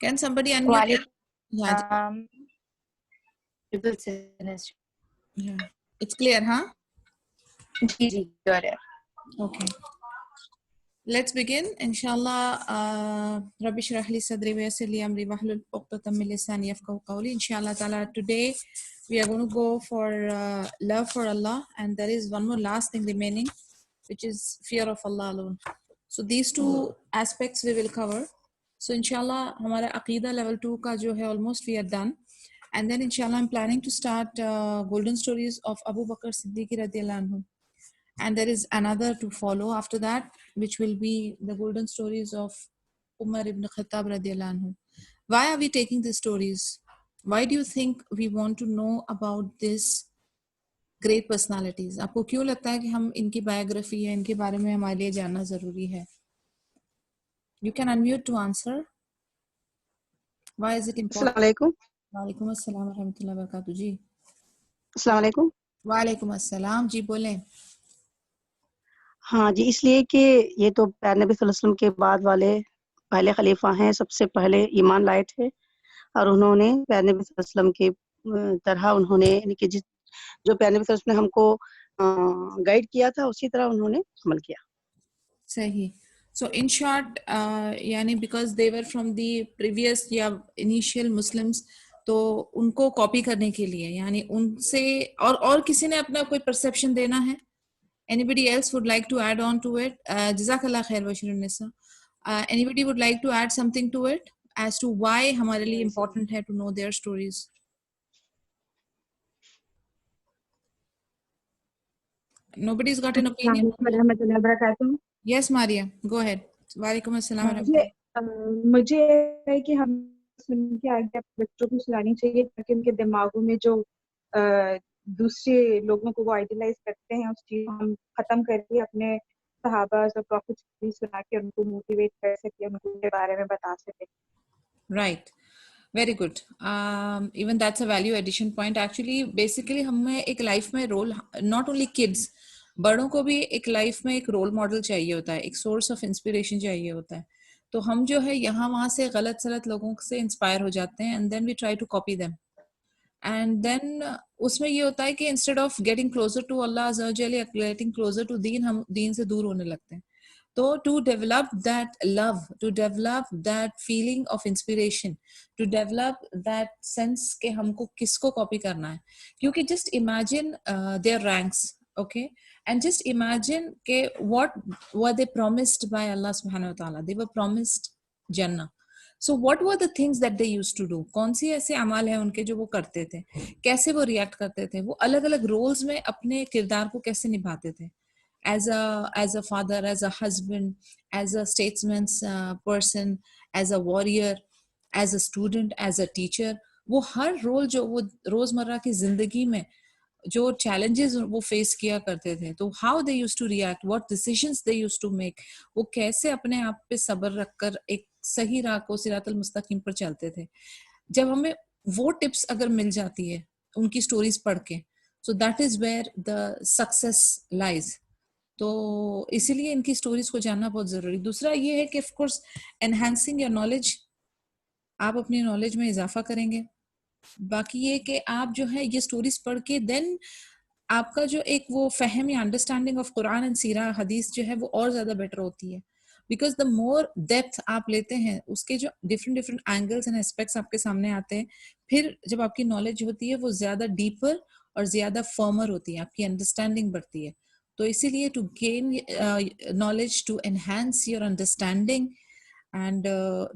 Can somebody unmute? Yeah, yeah. It's clear, huh? Ji, got it. Okay. Let's begin. Inshallah, Rabbi shrah li sadri wa yassir li amri wahlul 'uqdatam min lisani yafqahu qawli. Inshallah ta'ala, today we are going to go for love for Allah, and there is one more last thing remaining, which is fear of Allah alone. So these two aspects we will cover. So inshallah, हमारा अकीदा level 2 का जो है almost we are done. And then inshallah, I'm planning to start golden stories of Abu Bakr Siddiq radiallahu anhu. And there is another to follow after that, which will be the golden stories of Umar ibn Khattab radiallahu anhu. Why are we taking these stories? Why do you think we want to know about these great personalities? आपको क्यों लगता है कि हम इनकी biography या इनके बारे में हमारे लिए जानना जरूरी है? You can unmute to answer. Why is it important? अस्सलामुअलैकुम। वालेकुम अस्सलाम व रहमतुल्लाहि व बरकातहू जी। अस्सलामुअलैकुम। वालेकुम अस्सलाम जी, बोलें। हाँ जी, इसलिए कि ये तो प्यारे नबी सल्लल्लाहु अलैहि वसल्लम के बाद वाले पहले खलीफा हैं, सबसे पहले ईमान लाए थे और उन्होंने प्यारे नबी सल्लल्लाहु अलैहि वसल्लम की तरह उन्होंने यानी कि जो प्यारे नबी सल्लल्लाहु अलैहि वसल्लम ने हमको गाइड किया था उसी तरह उन्होंने अमल किया। सही। So in short, यानी because they were from the previous या initial Muslims, तो उनको कॉपी करने के लिए यानी उनसे और किसी ने अपना कोई परसेप्शन देना है? Anybody else would like to add on to it? जज़ाकल्लाह खैर बशीरुन निसा. Anybody would like to add something to it as to why हमारे लिए important है to know their stories? Nobody's got an opinion. Yes, Maria, go ahead. वालेकुम अस्सलाम व रहमतुल्लाह. मुझे है कि हम सुन के आगे बच्चों को सुनानी चाहिए ताकि उनके दिमागों में जो दूसरे लोगों को वो आइडियलाइज करते हैं उस चीज को हम खत्म करके अपने सहाबा और प्रॉफिट्स को सुना के उनको मोटिवेट कर सके, उनके बारे में बता सके. Right. Very good. Even that's a value addition point. Actually, basically हमें एक लाइफ में रोल, not only kids, बड़ों को भी एक लाइफ में एक रोल मॉडल चाहिए होता है, एक सोर्स ऑफ इंस्पिरेशन चाहिए होता है. तो हम जो है यहाँ वहाँ से गलत सलत लोगों से इंस्पायर हो जाते हैं and then we try to copy them. And then उसमें ये होता है कि instead of getting closer to Allah अज़्ज़ा व जल या गेटिंग क्लोजर टू दीन, हम दीन से दूर होने लगते हैं. So to develop that love, to develop that feeling of inspiration, to develop that sense कि हमको किसको कॉपी करना है, क्योंकि just imagine their ranks, okay, and just imagine कि what were they promised by Allah subhanahu wa ta'ala. They were promised Jannah. So what were the things that they used to do? कौन सी ऐसे अमाल हैं उनके जो वो करते थे, कैसे वो रिएक्ट करते थे, वो अलग अलग रोल्स में अपने किरदार को कैसे निभाते थे, as a father, as a husband, as a statesman's person, as a warrior, as a student, as a teacher. वो हर रोल जो वो रोजमर्रा की जिंदगी में जो challenges वो फेस किया करते थे, तो how they used to react, what decisions they used to make, वो कैसे अपने आप पे सब्र रखकर एक सही राह को सिरातल मुस्तकीम पर चलते थे. जब हमें वो टिप्स अगर मिल जाती है उनकी स्टोरीज पढ़ के, so that is where the success lies. तो इसीलिए इनकी स्टोरीज को जानना बहुत जरूरी. दूसरा ये है कि of course enhancing your knowledge, आप अपनी नॉलेज में इजाफा करेंगे. बाकी ये कि आप जो है ये स्टोरीज पढ़ के देन आपका जो एक वो फहम या अंडरस्टैंडिंग ऑफ कुरान एंड सीरा हदीस जो है वो और ज्यादा बेटर होती है. बिकॉज द मोर डेप्थ आप लेते हैं, उसके जो different different angles and aspects आपके सामने आते हैं, फिर जब आपकी नॉलेज होती है वो ज्यादा डीपर और ज्यादा फर्मर होती है, आपकी अंडरस्टैंडिंग बढ़ती है. तो इसीलिए to gain knowledge, to enhance your understanding and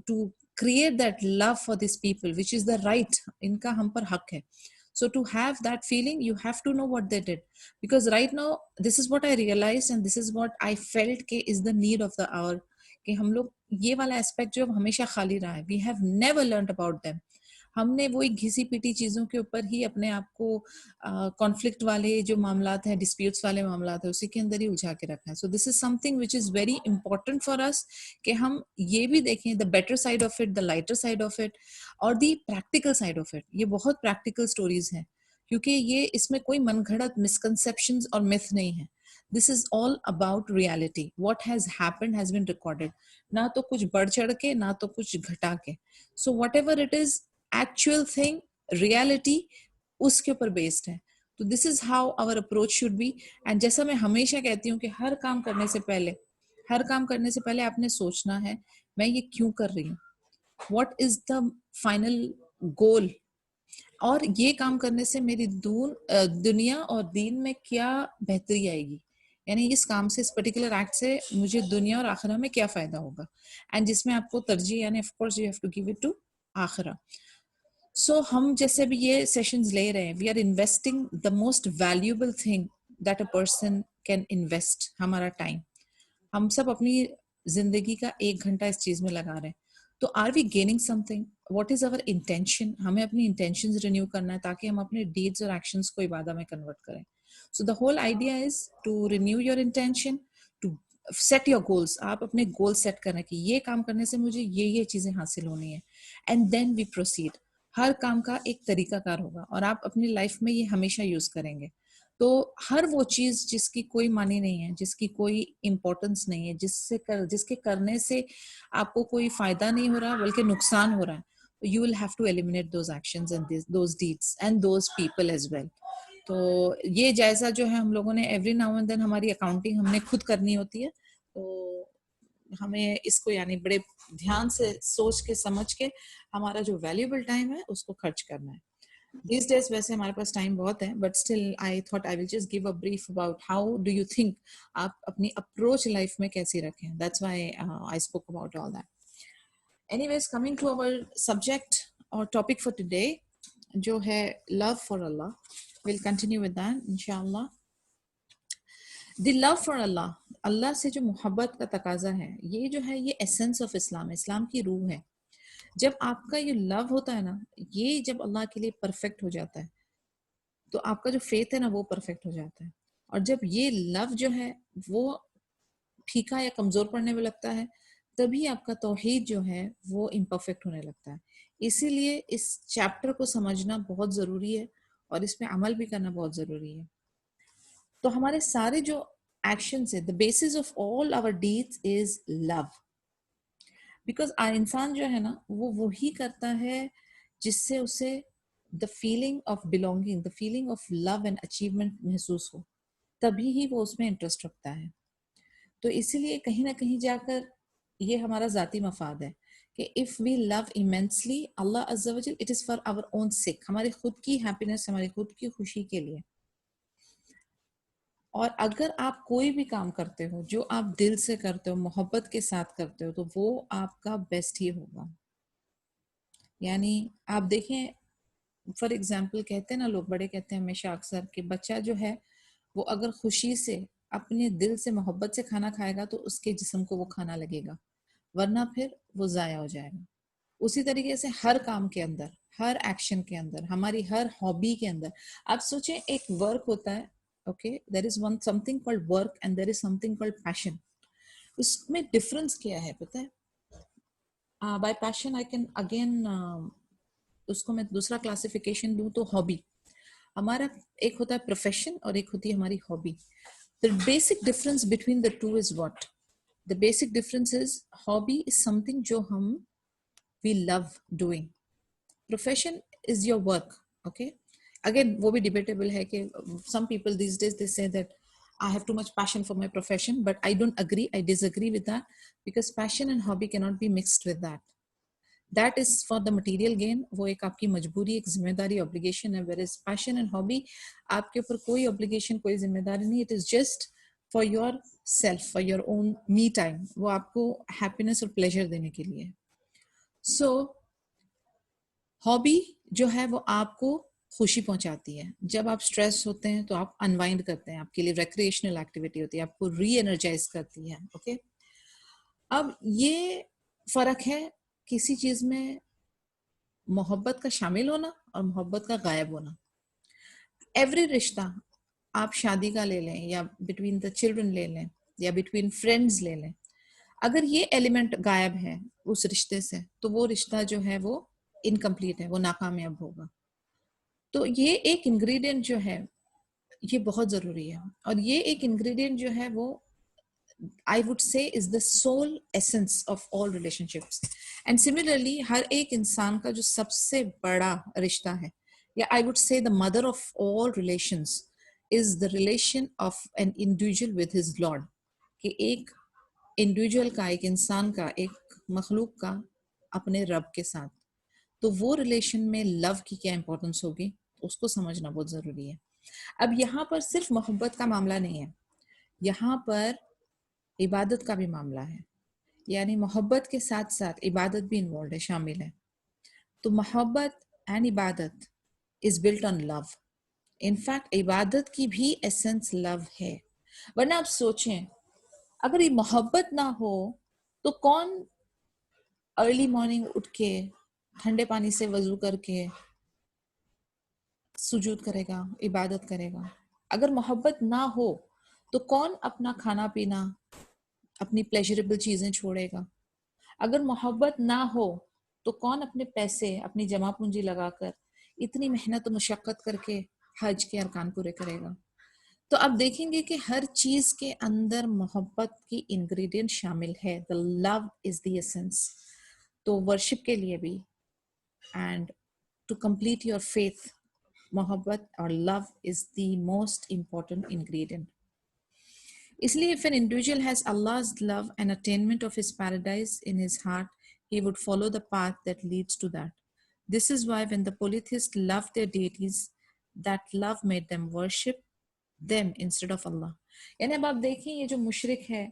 to create that love for these people, which is the right, इनका हम पर हक है. So to have that feeling, you have to know what they did. Because right now, this is what I realized and this is what I felt के is the need of the hour. कि हम लोग ये वाला aspect जो हमेशा खाली रहा है, we have never learned about them. हमने वही घिसी पिटी चीज़ों के ऊपर ही अपने आप को कॉन्फ्लिक्ट वाले जो मामलात हैं, डिस्प्यूट्स वाले मामलात हैं, उसी के अंदर ही उलझा के रखा है. So this is something which is very important for us कि हम ये भी देखें the better side of it, the lighter side of it और the practical side of it. ये बहुत प्रैक्टिकल स्टोरीज हैं क्योंकि ये इसमें कोई मनगढ़ंत मिसकंसेप्शंस और मिथ नहीं है. This is all about reality. What has happened has been recorded. ना तो कुछ बढ़ चढ़ के, ना तो कुछ घटा के. So whatever it is, actual thing, reality, उसके ऊपर बेस्ड है. तो this is how our approach should be. And जैसा मैं हमेशा कहती हूँ कि हर काम करने से पहले आपने सोचना है, मैं ये क्यों कर रही हूँ, what is the final goal, और ये काम करने से मेरी दुनिया और दीन में क्या बेहतरी आएगी. यानी इस काम से, इस पर्टिकुलर एक्ट से मुझे दुनिया और आखिरा में क्या फायदा होगा. एंड जिसमें आपको तरजीह, यानी of course you have to give it to आखिरा. सो हम जैसे भी ये सेशंस ले रहे हैं, we are investing the most valuable thing that a person can invest, हमारा टाइम. हम सब अपनी जिंदगी का 1 घंटा इस चीज में लगा रहे हैं. तो are we gaining something, what is our intention. हमें अपनी इंटेंशंस रिन्यू करना है ताकि हम अपने डीड्स और एक्शंस को इबादा में कन्वर्ट करें. So the whole idea is to renew your intention, to set your goals. आप अपने गोल सेट करें कि ये काम करने से मुझे ये चीजें हासिल होनी है, एंड देन वी प्रोसीड. हर काम का एक तरीकाकार होगा और आप अपनी लाइफ में ये हमेशा यूज करेंगे. तो हर वो चीज जिसकी कोई मानी नहीं है, जिसकी कोई इम्पोर्टेंस नहीं है, जिसके करने से आपको कोई फायदा नहीं हो रहा बल्कि नुकसान हो रहा है, you will have to eliminate those actions and those deeds and those people as well. तो ये जायजा जो है हम लोगों ने एवरी नाउ एंड देन, हमारी अकाउंटिंग हमने खुद करनी होती है. तो हमें इसको यानी बड़े ध्यान से सोच के समझ के हमारा जो वैल्यूएबल टाइम है उसको खर्च करना है. These days वैसे हमारे पास टाइम बहुत है, but still I thought I will just give a brief about how do you think आप अपनी अप्रोच लाइफ में कैसी रखें. That's why I spoke about all that. Anyways, coming to our subject or topic for today, जो है love for Allah. We'll continue with that, inshallah. The love for Allah, अल्लाह से जो मोहब्बत का तकाजा है, ये जो है ये एसेंस ऑफ इस्लाम है, इस्लाम की रूह है. जब आपका ये लव होता है ना, ये जब अल्लाह के लिए परफेक्ट हो जाता है, तो आपका जो फेथ है ना वो परफेक्ट हो जाता है. और जब ये लव जो है वो फीका या कमजोर पड़ने में लगता है, तभी आपका तौहीद जो है वो इम्परफेक्ट होने लगता है. इसीलिए इस चैप्टर को समझना बहुत जरूरी है और इसमें अमल भी करना बहुत जरूरी है. तो हमारे सारे जो एक्शंस है, the basis of all our deeds is love. Because इंसान जो है ना वो वही करता है जिससे उसे the feeling of belonging, the feeling of love and achievement महसूस हो, तभी ही वो उसमें इंटरेस्ट रखता है. तो इसीलिए कहीं ना कहीं जाकर ये हमारा जाती मफाद है कि if we love immensely Allah अज़्ज़ा वजल, it is for our own sake, हमारी खुद की हैप्पीनेस, हमारी खुद की खुशी के लिए. और अगर आप कोई भी काम करते हो जो आप दिल से करते हो, मोहब्बत के साथ करते हो, तो वो आपका बेस्ट ही होगा. यानी आप देखें, फॉर एग्जाम्पल कहते हैं ना लोग, बड़े कहते हैं हमेशा अक्सर कि बच्चा जो है वो अगर खुशी से अपने दिल से मोहब्बत से खाना खाएगा तो उसके जिस्म को वो खाना लगेगा, वरना फिर वो जाया हो जाएगा. उसी तरीके से हर काम के अंदर, हर एक्शन के अंदर, हमारी हर हॉबी के अंदर, आप सोचें एक वर्क होता है, okay, there is one something called work and there is something called passion. उसमें डिफरेंस क्या है पता है? By passion I can again उसको मैं दूसरा क्लासिफिकेशन दूं तो हॉबी. हमारा एक होता है प्रोफेशन और एक होती है हमारी hobby. The basic difference between the two is what? The basic difference is hobby is something जो हम we love doing. Profession is your work. Okay, again वो भी डिबेटेबल है कि some people these days they say that I have too much passion for my profession, but I don't agree, I disagree with that, because passion and hobby cannot be mixed with that. That is for the material gain. वो एक आपकी मजबूरी, एक जिम्मेदारी, obligation है. whereas passion and hobby आपके ऊपर कोई obligation, कोई जिम्मेदारी नहीं. it is just for your self, for your own me time. वो आपको happiness और pleasure देने के लिए. so हॉबी जो है वो आपको खुशी पहुंचाती है. जब आप स्ट्रेस होते हैं तो आप अनवाइंड करते हैं, आपके लिए रिक्रिएशनल एक्टिविटी होती है, आपको री एनर्जाइज करती है. ओके, अब ये फर्क है किसी चीज में मोहब्बत का शामिल होना और मोहब्बत का गायब होना. एवरी रिश्ता, आप शादी का ले लें या बिटवीन द चिल्ड्रन ले लें या बिटवीन फ्रेंड्स ले लें, अगर ये एलिमेंट गायब है उस रिश्ते से तो वो रिश्ता जो है वो इनकम्प्लीट है, वो नाकामयाब होगा. तो ये एक इंग्रेडिएंट जो है ये बहुत जरूरी है, और ये एक इंग्रेडिएंट जो है वो I would say is the sole essence of all relationships. And similarly, हर एक इंसान का जो सबसे बड़ा रिश्ता है, या I would say the mother of all relations is the relation of an individual with his Lord. कि एक इंडिविजुअल का, एक इंसान का, एक मखलूक का अपने रब के साथ, तो वो रिलेशन में लव की क्या इंपॉर्टेंस होगी उसको समझना बहुत जरूरी है। अब यहाँ पर सिर्फ मोहब्बत का मामला नहीं है, यहाँ पर इबादत का भी मामला है, यानी मोहब्बत के साथ साथ इबादत भी इन्वॉल्व है, शामिल है। तो मोहब्बत एंड इबादत is built on love. In fact इबादत की भी एसेंस लव है। वरना आप सोचें, अगर ये मोहब्बत ना हो तो कौन अर्ली मॉर्निंग उठ के ठंडे पानी से वजू करके सुजूद करेगा, इबादत करेगा? अगर मोहब्बत ना हो तो कौन अपना खाना पीना, अपनी प्लेजरेबल चीजें छोड़ेगा? अगर मोहब्बत ना हो तो कौन अपने पैसे, अपनी जमा पूंजी लगाकर इतनी मेहनत और मुशक्कत करके हज के अरकान पूरे करेगा? तो आप देखेंगे कि हर चीज के अंदर मोहब्बत की इंग्रेडिएंट शामिल है। The love is the essence. तो वर्शिप के लिए भी and to complete your faith, मोहब्बत और love is the most important ingredient. इसलिए if an individual has Allah's love and attainment of his paradise in his heart, he would follow the path that leads to that. This is why when the polytheists loved their deities, that love made them worship them instead of Allah. यानी अब आप देखिए, ये जो मुशरिक है,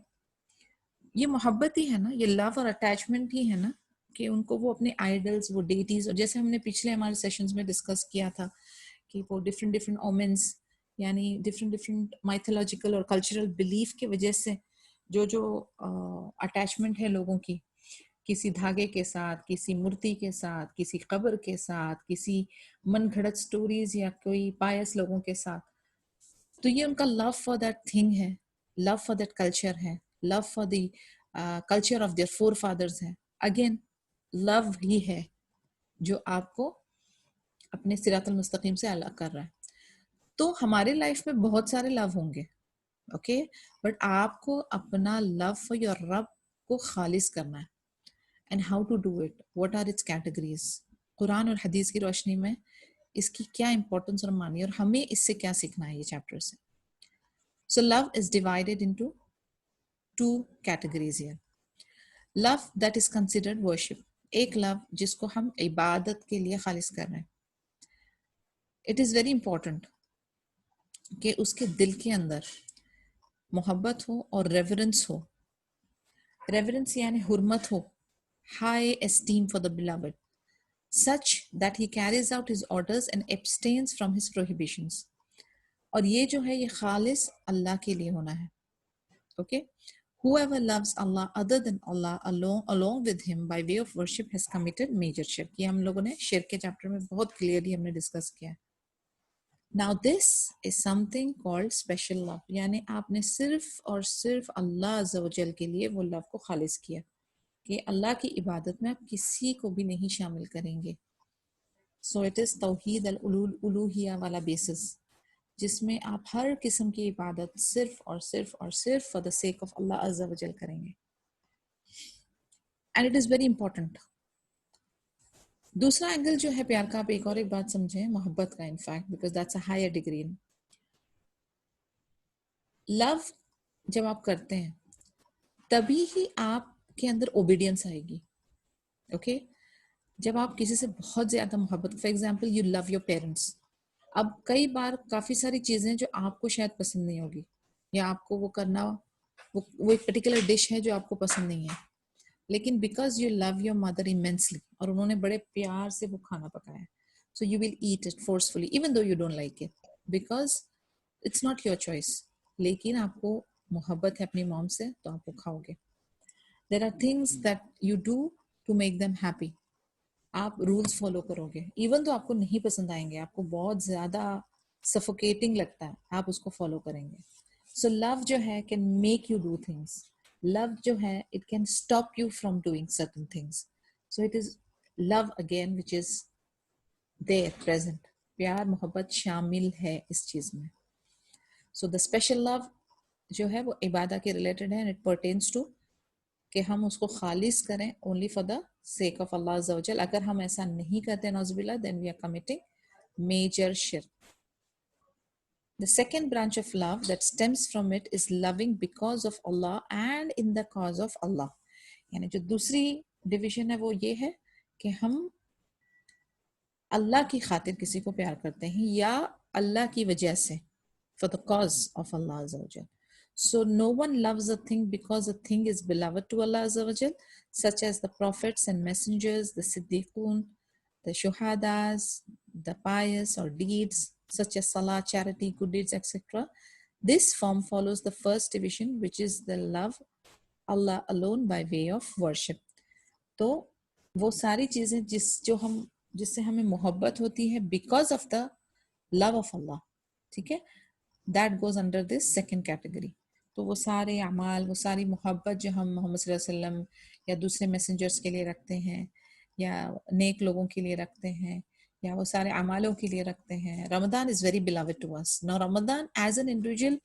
ये मोहब्बत ही है ना, ये लव और अटैचमेंट ही है ना, कि उनको वो अपने आइडल्स, वो डेटीज, और जैसे हमने पिछले हमारे सेशंस में डिस्कस किया था कि वो डिफरेंट डिफरेंट ओमेंस, यानी डिफरेंट डिफरेंट माइथोलॉजिकल और कल्चरल बिलीफ की वजह से जो जो अटैचमेंट है लोगों की, किसी धागे के साथ, किसी मूर्ति के साथ, किसी कब्र के साथ, किसी मन घड़त स्टोरीज या कोई पायस लोगों के साथ, तो ये उनका लव फॉर दैट थिंग है, लव फॉर दैट कल्चर है, love for the culture of their forefathers है। अगेन लव ही है जो आपको अपने सिरातुल मुस्तकीम से अलग कर रहा है। तो हमारे लाइफ में बहुत सारे लव होंगे, ओके, बट आपको अपना लव फॉर योर रब को खालिस करना है। And how to do it, what are its categories, Quran और हदीस की रोशनी में इसकी क्या इंपॉर्टेंस और मानी, और हमें इससे क्या सीखना है ये चैप्टर से। So love is divided into two categories here. Love that is considered worship, एक लव जिसको हम इबादत के लिए खालिस कर रहे हैं। इट इज वेरी इंपॉर्टेंट कि उसके दिल के अंदर मोहब्बत हो और रेवरेंस हो। रेवरेंस यानी हुर्मत हो, high esteem for the beloved, such that he carries out his orders and abstains from his prohibitions. और ये जो है ये खालिस अल्लाह के लिए होना है, okay? Whoever loves Allah other than Allah along with him by way of worship has committed major shirk. ये हम लोगों ने शिर्क के चैप्टर में बहुत क्लियरली हमने डिस्कस किया है। Now this is something called special love, यानी आपने सिर्फ और सिर्फ अल्लाह अज़्ज़ा व जल के लिए वो लव को खालिस किया कि अल्लाह की इबादत में आप किसी को भी नहीं शामिल करेंगे। सो इट इज तौहीद अल उलूहिया वाला बेसिस, जिसमें आप हर किस्म की इबादत सिर्फ और सिर्फ और सिर्फ for the sake of Allah अज़्ज़ा व जल करेंगे। And it is very important. दूसरा एंगल जो है प्यार का, आप एक और एक बात समझें मोहब्बत का, in fact because that's a higher degree. Love जब आप करते हैं तभी ही आपके अंदर ओबीडियंस आएगी, ओके? जब आप किसी से बहुत ज्यादा मोहब्बत, for example you love your parents, अब कई बार काफी सारी चीजें जो आपको शायद पसंद नहीं होगी, या आपको वो करना, वो एक पर्टिकुलर डिश है जो आपको पसंद नहीं है, लेकिन because you love your mother immensely और उन्होंने बड़े प्यार से वो खाना पकाया, so you will eat it forcefully even though you don't like it, because it's not your choice, लेकिन आपको मोहब्बत है अपनी मॉम से तो आप वो खाओगे। There are things that you do to make them happy, आप रूल्स फॉलो करोगे इवन तो आपको नहीं पसंद आएंगे, आपको बहुत ज्यादा सफोकेटिंग लगता है, आप उसको फॉलो करेंगे। सो लव जो है can make you do things, love जो है it can stop you from doing certain things. So it is love again which is there present, प्यार मोहब्बत शामिल है इस चीज में। सो द स्पेशल लव जो है वो इबादत के रिलेटेड है, एंड इट पर्टेन्स टू कि हम उसको खालिस करें only for the sake of Allah अज़्ज़ा वजल। अगर हम ऐसा नहीं करते नौज़ुबिल्लाह, then we are committing major शिर्क। The second branch of love that stems from it is loving because of Allah and in the cause of Allah. यानी जो दूसरी डिवीजन है वो ये है कि हम अल्लाह की खातिर किसी को प्यार करते हैं या अल्लाह की वजह से, for the cause of Allah Azza wa Jal. So no one loves a thing because a thing is beloved to Allah Azza wa Jal, such as the prophets and messengers, the siddiqun, the shuhadas, the pious or deeds such as salah, charity, good deeds, etc. This form follows the first division, which is the love Allah alone by way of worship. तो वो सारी चीजें जिससे हमें मोहब्बत होती है because of the love of Allah, ठीक है, that goes under this second category. तो वो सारे अमाल, वो सारी मोहब्बत जो हम मोहम्मद सल्लल्लाहु अलैहि वसल्लम या दूसरे मैसेंजर्स के लिए रखते हैं या नेक लोगों के लिए रखते हैं या वो सारे अमालों के लिए रखते हैं। Ramadan is very beloved to us. Now Ramadan as an individual,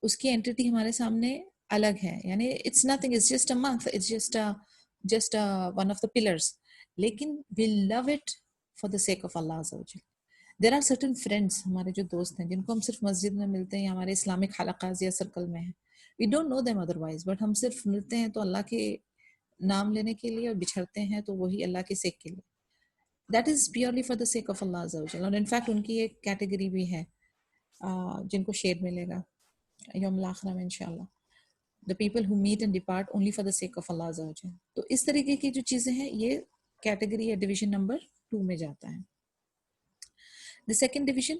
उसकी एंटिटी हमारे सामने अलग है, यानी it's nothing, it's just a month, it's just one of the pillars, लेकिन we love it for the sake of Allah Azza wa Jal. There are certain friends, हमारे जो दोस्त हैं जिनको हम सिर्फ मस्जिद में मिलते हैं या हमारे इस्लामिक हलकाज़ या सर्कल में हैं, we don't know them otherwise, but हम सिर्फ मिलते हैं तो अल्लाह के नाम लेने के लिए और बिछड़ते हैं तो वही अल्लाह के सेक के लिए, that is purely for the sake of Allah Azza wa Jal. और इनफैक्ट उनकी एक कैटेगरी भी है जिनको शेड मिलेगा यौम आखिरा में इंशाअल्लाह, the people who meet and depart only for the sake of Allah Azza wa Jal. तो इस तरीके की जो चीजें हैं ये कैटेगरी या डिवीजन नंबर 2 में जाता है। The second division,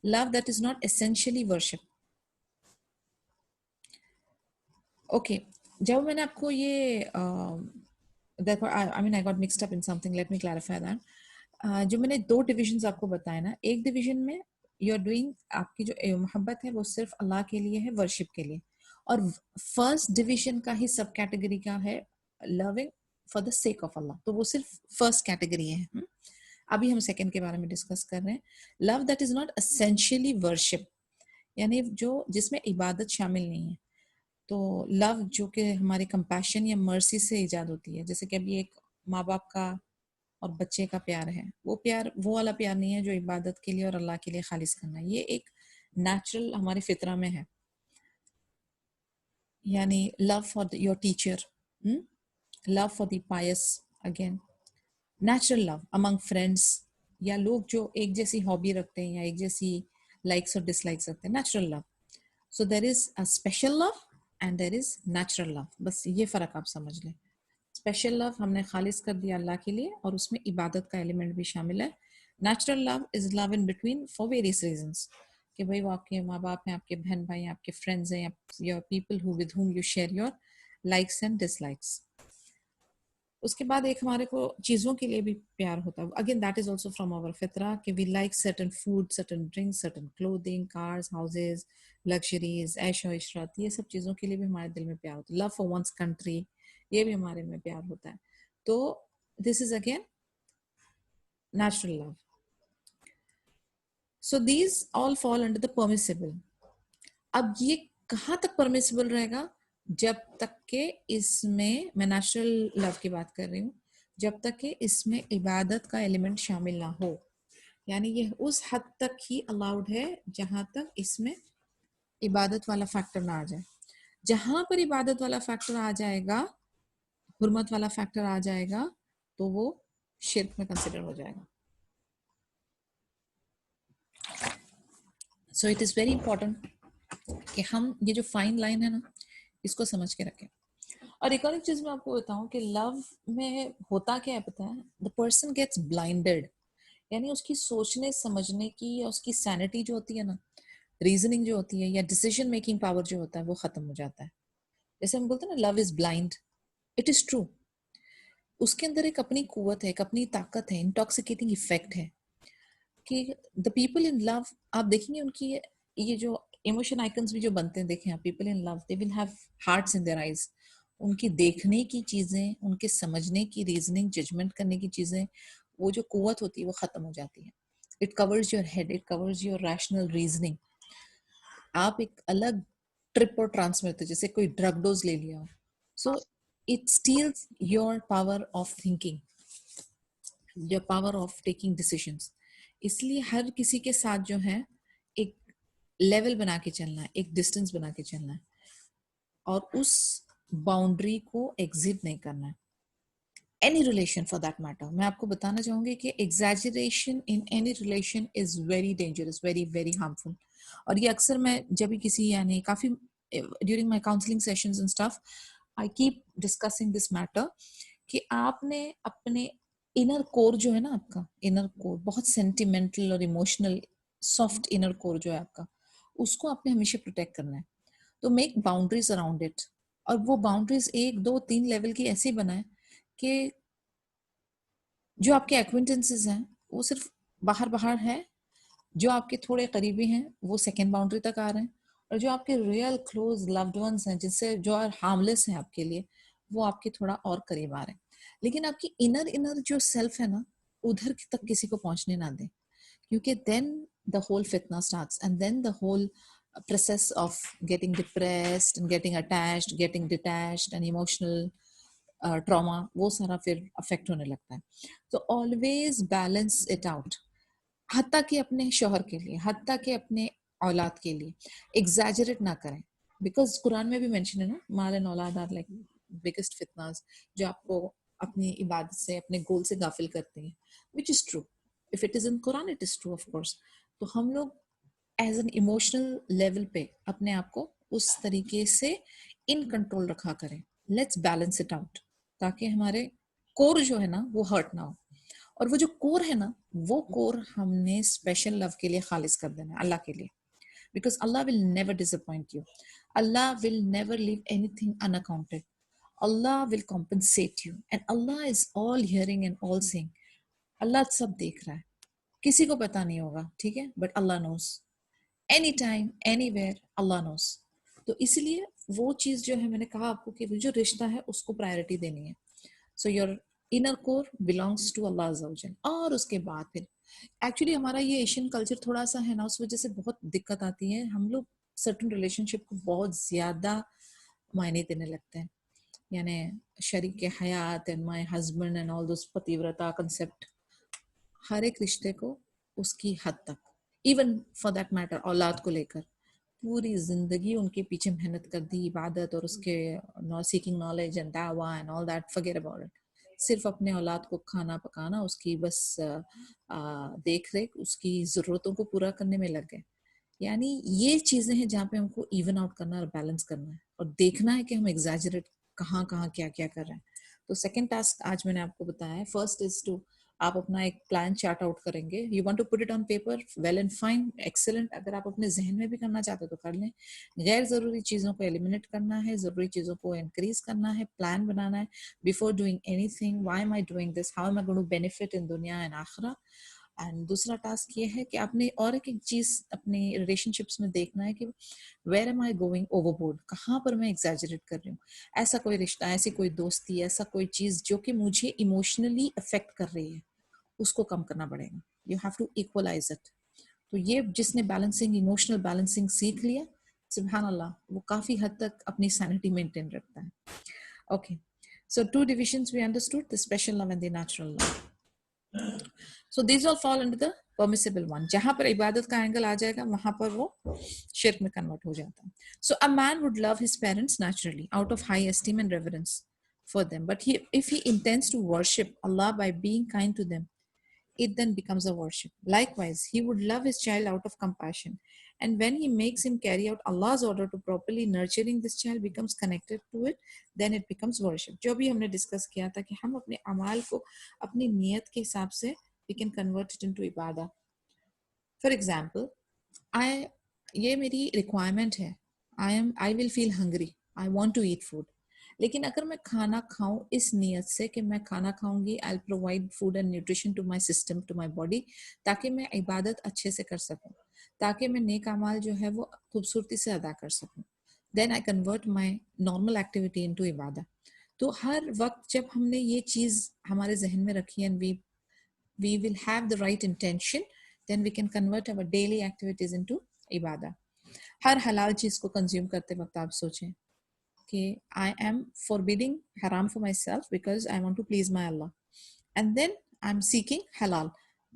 love that is not essentially worship. Okay, जब मैंने आपको ये I got mixed up in something, let me clarify that. जो मैंने 2 डिविजन्स आपको बताए ना, एक डिवीजन में यू आर डूइंग, आपकी जो मोहब्बत है वो सिर्फ अल्लाह के लिए है, वर्शिप के लिए, और फर्स्ट डिवीजन का ही सब कैटेगरी का है loving for the sake of Allah, तो वो सिर्फ फर्स्ट कैटेगरी है। अभी हम सेकंड के बारे में डिस्कस कर रहे हैं। Love that is not essentially worship, यानी जो जिसमें इबादत शामिल नहीं है। तो लव जो कि हमारे कंपैशन या मर्सी से ईजाद होती है, जैसे कि अभी एक माँ बाप का और बच्चे का प्यार है, वो प्यार वो वाला प्यार नहीं है जो इबादत के लिए और अल्लाह के लिए खालिस करना है, ये एक नेचुरल हमारी फितरा में है। यानी love for your teacher, love for the pious, again natural love among friends या लोग जो एक जैसी हॉबी रखते हैं या एक जैसी लाइक्स और डिसलाइक्स रखते हैं, natural love. So there is a special love and there is natural love, बस ये फर्क आप समझ लें। स्पेशल लव हमने खालिस कर दिया अल्लाह के लिए और उसमें इबादत का एलिमेंट भी शामिल है। Natural love is love in between for various reasons, कि भाई वो आपके माँ बाप हैं, आपके बहन भाई हैं, आपके फ्रेंड्स हैं, your people who with whom you share your likes and dislikes. उसके बाद एक हमारे को चीज़ों के लिए भी प्यार होता है, again that is also from our फितरा, कि we like certain food, certain drinks, certain clothing, cars, houses, luxuries, ऐशो इशरत, ये सब चीज़ों के लिए भी हमारे दिल में प्यार होता है। लव फॉर वंस कंट्री, ये भी हमारे में प्यार होता है। तो this is again natural love. So these all fall under the permissible. अब ये कहाँ तक परमिसिबल रहेगा? जब तक के इसमें, मैं नेचुरल लव की बात कर रही हूँ, जब तक के इसमें इबादत का एलिमेंट शामिल ना हो, यानी ये उस हद तक ही अलाउड है जहां तक इसमें इबादत वाला फैक्टर ना आ जाए। जहां पर इबादत वाला फैक्टर आ जाएगा, हुर्मत वाला फैक्टर आ जाएगा, तो वो शिर्क में कंसिडर हो जाएगा। So it is very important कि हम ये जो फाइन लाइन है ना, इसको समझ के रखें। और एक और एक चीज मैं आपको बताऊं कि लव में होता क्या है पता है? द पर्सन गेट्स ब्लाइंडेड, यानी उसकी सोचने समझने की या उसकी सैनिटी जो होती है ना, रीजनिंग जो होती है या डिसीजन मेकिंग पावर जो होता है, वो खत्म हो जाता है। जैसे हम बोलते हैं ना, love is blind, it is true. उसके अंदर एक अपनी कुव्वत है, एक अपनी ताकत है, इंटॉक्सिकेटिंग इफेक्ट है कि द पीपल इन लव, आप देखेंगे उनकी ये जो इमोशन आइकन्स भी जो बनते हैं, देखें आप, people in love they will have hearts in their eyes. उनकी देखने की चीजें, उनके समझने की, रीजनिंग, जजमेंट करने की चीजें, वो जो कुव्वत होती है वो खत्म हो जाती है। It covers your head, it covers your rational reasoning, आप एक अलग ट्रिप और ट्रांस में होते, जैसे कोई ड्रग डोज ले लिया हो. So it steals your power of thinking, your power of taking decisions. इसलिए हर किसी के साथ जो है एक लेवल बना के चलना है, एक डिस्टेंस बना के चलना है, और उस बाउंड्री को एग्जिट नहीं करना है. Any relation for that matter. मैं आपको बताना चाहूंगी कि exaggeration in any relation is very dangerous, very very harmful. और ये अक्सर मैं जब भी किसी, यानी काफी during my counselling sessions and stuff, I keep discussing this matter कि आपने अपने इनर कोर जो है ना, आपका इनर कोर बहुत सेंटिमेंटल और इमोशनल सॉफ्ट इनर कोर जो है आपका, उसको आपने हमेशा प्रोटेक्ट करना है. तो मेक बाउंड्रीज अराउंड इट. और वो बाउंड्रीज 1 2 3 लेवल की ऐसी बनाए कि जो आपके एक्विंटेंसेस हैं वो सिर्फ बाहर बाहर है, जो आपके थोड़े करीबी हैं वो सेकेंड बाउंड्री तक आ रहे हैं, और जो आपके रियल क्लोज लव्ड वंस हैं, जिनसे जो हार्मलेस हैं आपके लिए, वो आपके थोड़ा और करीब आ रहे हैं. लेकिन आपकी इनर इनर जो सेल्फ है ना, उधर तक किसी को पहुंचने ना दें, क्योंकि देन द होल फितना starts, and then the whole process of getting depressed and getting attached, getting detached and emotional trauma, वो सारा फिर अफेक्ट होने लगता है. तो ऑलवेज बैलेंस इट आउट, हत्ता कि अपने शोहर के लिए, हत्ता कि अपने औलाद के लिए एग्जैजरेट ना करें. बिकॉज कुरान में भी मेंशन है ना, माल एंड औलाद आर लाइक बिगेस्ट फितनास, जो आपको अपनी इबादत से, अपने गोल से गाफिल करते हैं. Which is true, if it is in Quran it is true of course. तो हम लोग एज एन इमोशनल लेवल पे अपने आप को उस तरीके से इन कंट्रोल रखा करें. लेट्स बैलेंस इट आउट, ताकि हमारे कोर जो है ना वो हर्ट ना हो. और वो जो कोर है ना, वो कोर हमने स्पेशल लव के लिए खालिज कर देना है, अल्लाह के लिए. Because Allah will never disappoint you, Allah will never leave anything unaccounted, Allah will compensate you, and Allah is all hearing and all seeing. Allah सब देख रहा है, किसी को पता नहीं होगा, ठीक है, but Allah knows. Any time anywhere Allah knows. तो इसलिए वो चीज जो है, मैंने कहा आपको कि जो रिश्ता है उसको प्रायोरिटी देनी है. So your inner core belongs to Allah अज़्ज़ा वजल. और उसके बाद फिर एक्चुअली हमारा ये एशियन कल्चर थोड़ा सा है ना, उस वजह से बहुत दिक्कत आती है. हम लोग सर्टन रिलेशनशिप को बहुत ज्यादा मायने देने लगते हैं, यानी शरीक हयात and my husband and all those पतिव्रता कंसेप्ट, हर एक रिश्ते को उसकी हद तक, इवन फॉर दैट मैटर औलाद को लेकर पूरी जिंदगी उनके पीछे मेहनत कर दी, इबादत और उसके सीकिंग नॉलेज एंड दावा and all that, forget about it. सिर्फ अपने औलाद को खाना पकाना, उसकी बस देख रेख, उसकी जरूरतों को पूरा करने में लग गए. यानी ये चीजें हैं जहाँ पे हमको इवन आउट करना और बैलेंस करना है, और देखना है कि हम एग्जैजरेट कहाँ कहाँ क्या क्या कर रहे हैं. तो सेकंड टास्क आज मैंने आपको बताया है. फर्स्ट इज टू, आप अपना एक प्लान चार्ट आउट करेंगे. You want to put it on paper, well and fine, excellent. अगर आप अपने जहन में भी करना चाहते हो तो कर लें. गैर जरूरी चीजों को एलिमिनेट करना है, जरूरी चीजों को इंक्रीज करना है, प्लान बनाना है before doing anything. Why am I doing this, how am I going to benefit in दुनिया एंड आखिरा. एंड दूसरा टास्क ये है कि आपने और एक चीज अपने रिलेशनशिप्स में देखना है कि where am I going overboard, कहाँ पर मैं एग्जैजरेट कर रही हूँ. ऐसा कोई रिश्ता, ऐसी कोई दोस्ती, ऐसा कोई चीज जो कि मुझे इमोशनली अफेक्ट कर रही है, उसको कम करना पड़ेगा. You have to equalize it. तो ये जिसने बैलेंसिंग, इमोशनल बैलेंसिंग सीख लिया, सुभान अल्लाह, वो काफी हद तक अपनी सैनिटी मेंटेन रखता है. Okay, so 2 divisions we understood, the special love and the natural love. So these all fall under the permissible one. जहां पर इबादत का एंगल आ जाएगा वहां पर वो शिर्क में कन्वर्ट हो जाता है. So a man would love his parents naturally out of high esteem and reverence for them, but if he intends to worship Allah by being kind to them, it then becomes a worship. Likewise, he would love his child out of compassion, and when he makes him carry out Allah's order to properly nurturing this child becomes connected to it, then it becomes worship. जो भी हमने discuss किया था कि हम अपने अमाल को अपनी नियत के हिसाब से we can convert it into ibadah. For example, ये मेरी requirement है, I will feel hungry, I want to eat food. लेकिन अगर मैं खाना खाऊं इस नियत से कि मैं खाना खाऊंगी, I'll provide food and nutrition to my system, to my body, ताकि मैं इबादत अच्छे से कर सकूं, ताकि मैं नेक अमाल जो है वो खूबसूरती से अदा कर सकूं, then I convert my normal activity into ibadah. तो हर वक्त जब हमने ये चीज हमारे जहन में रखी and we will have the right intention, then we can convert our daily activities into ibadah. हर हलाल चीज को कंज्यूम करते वक्त आप सोचें कि आई एम फॉरबिडिंग हराम for myself because I want to please my Allah, and then I am seeking हलाल,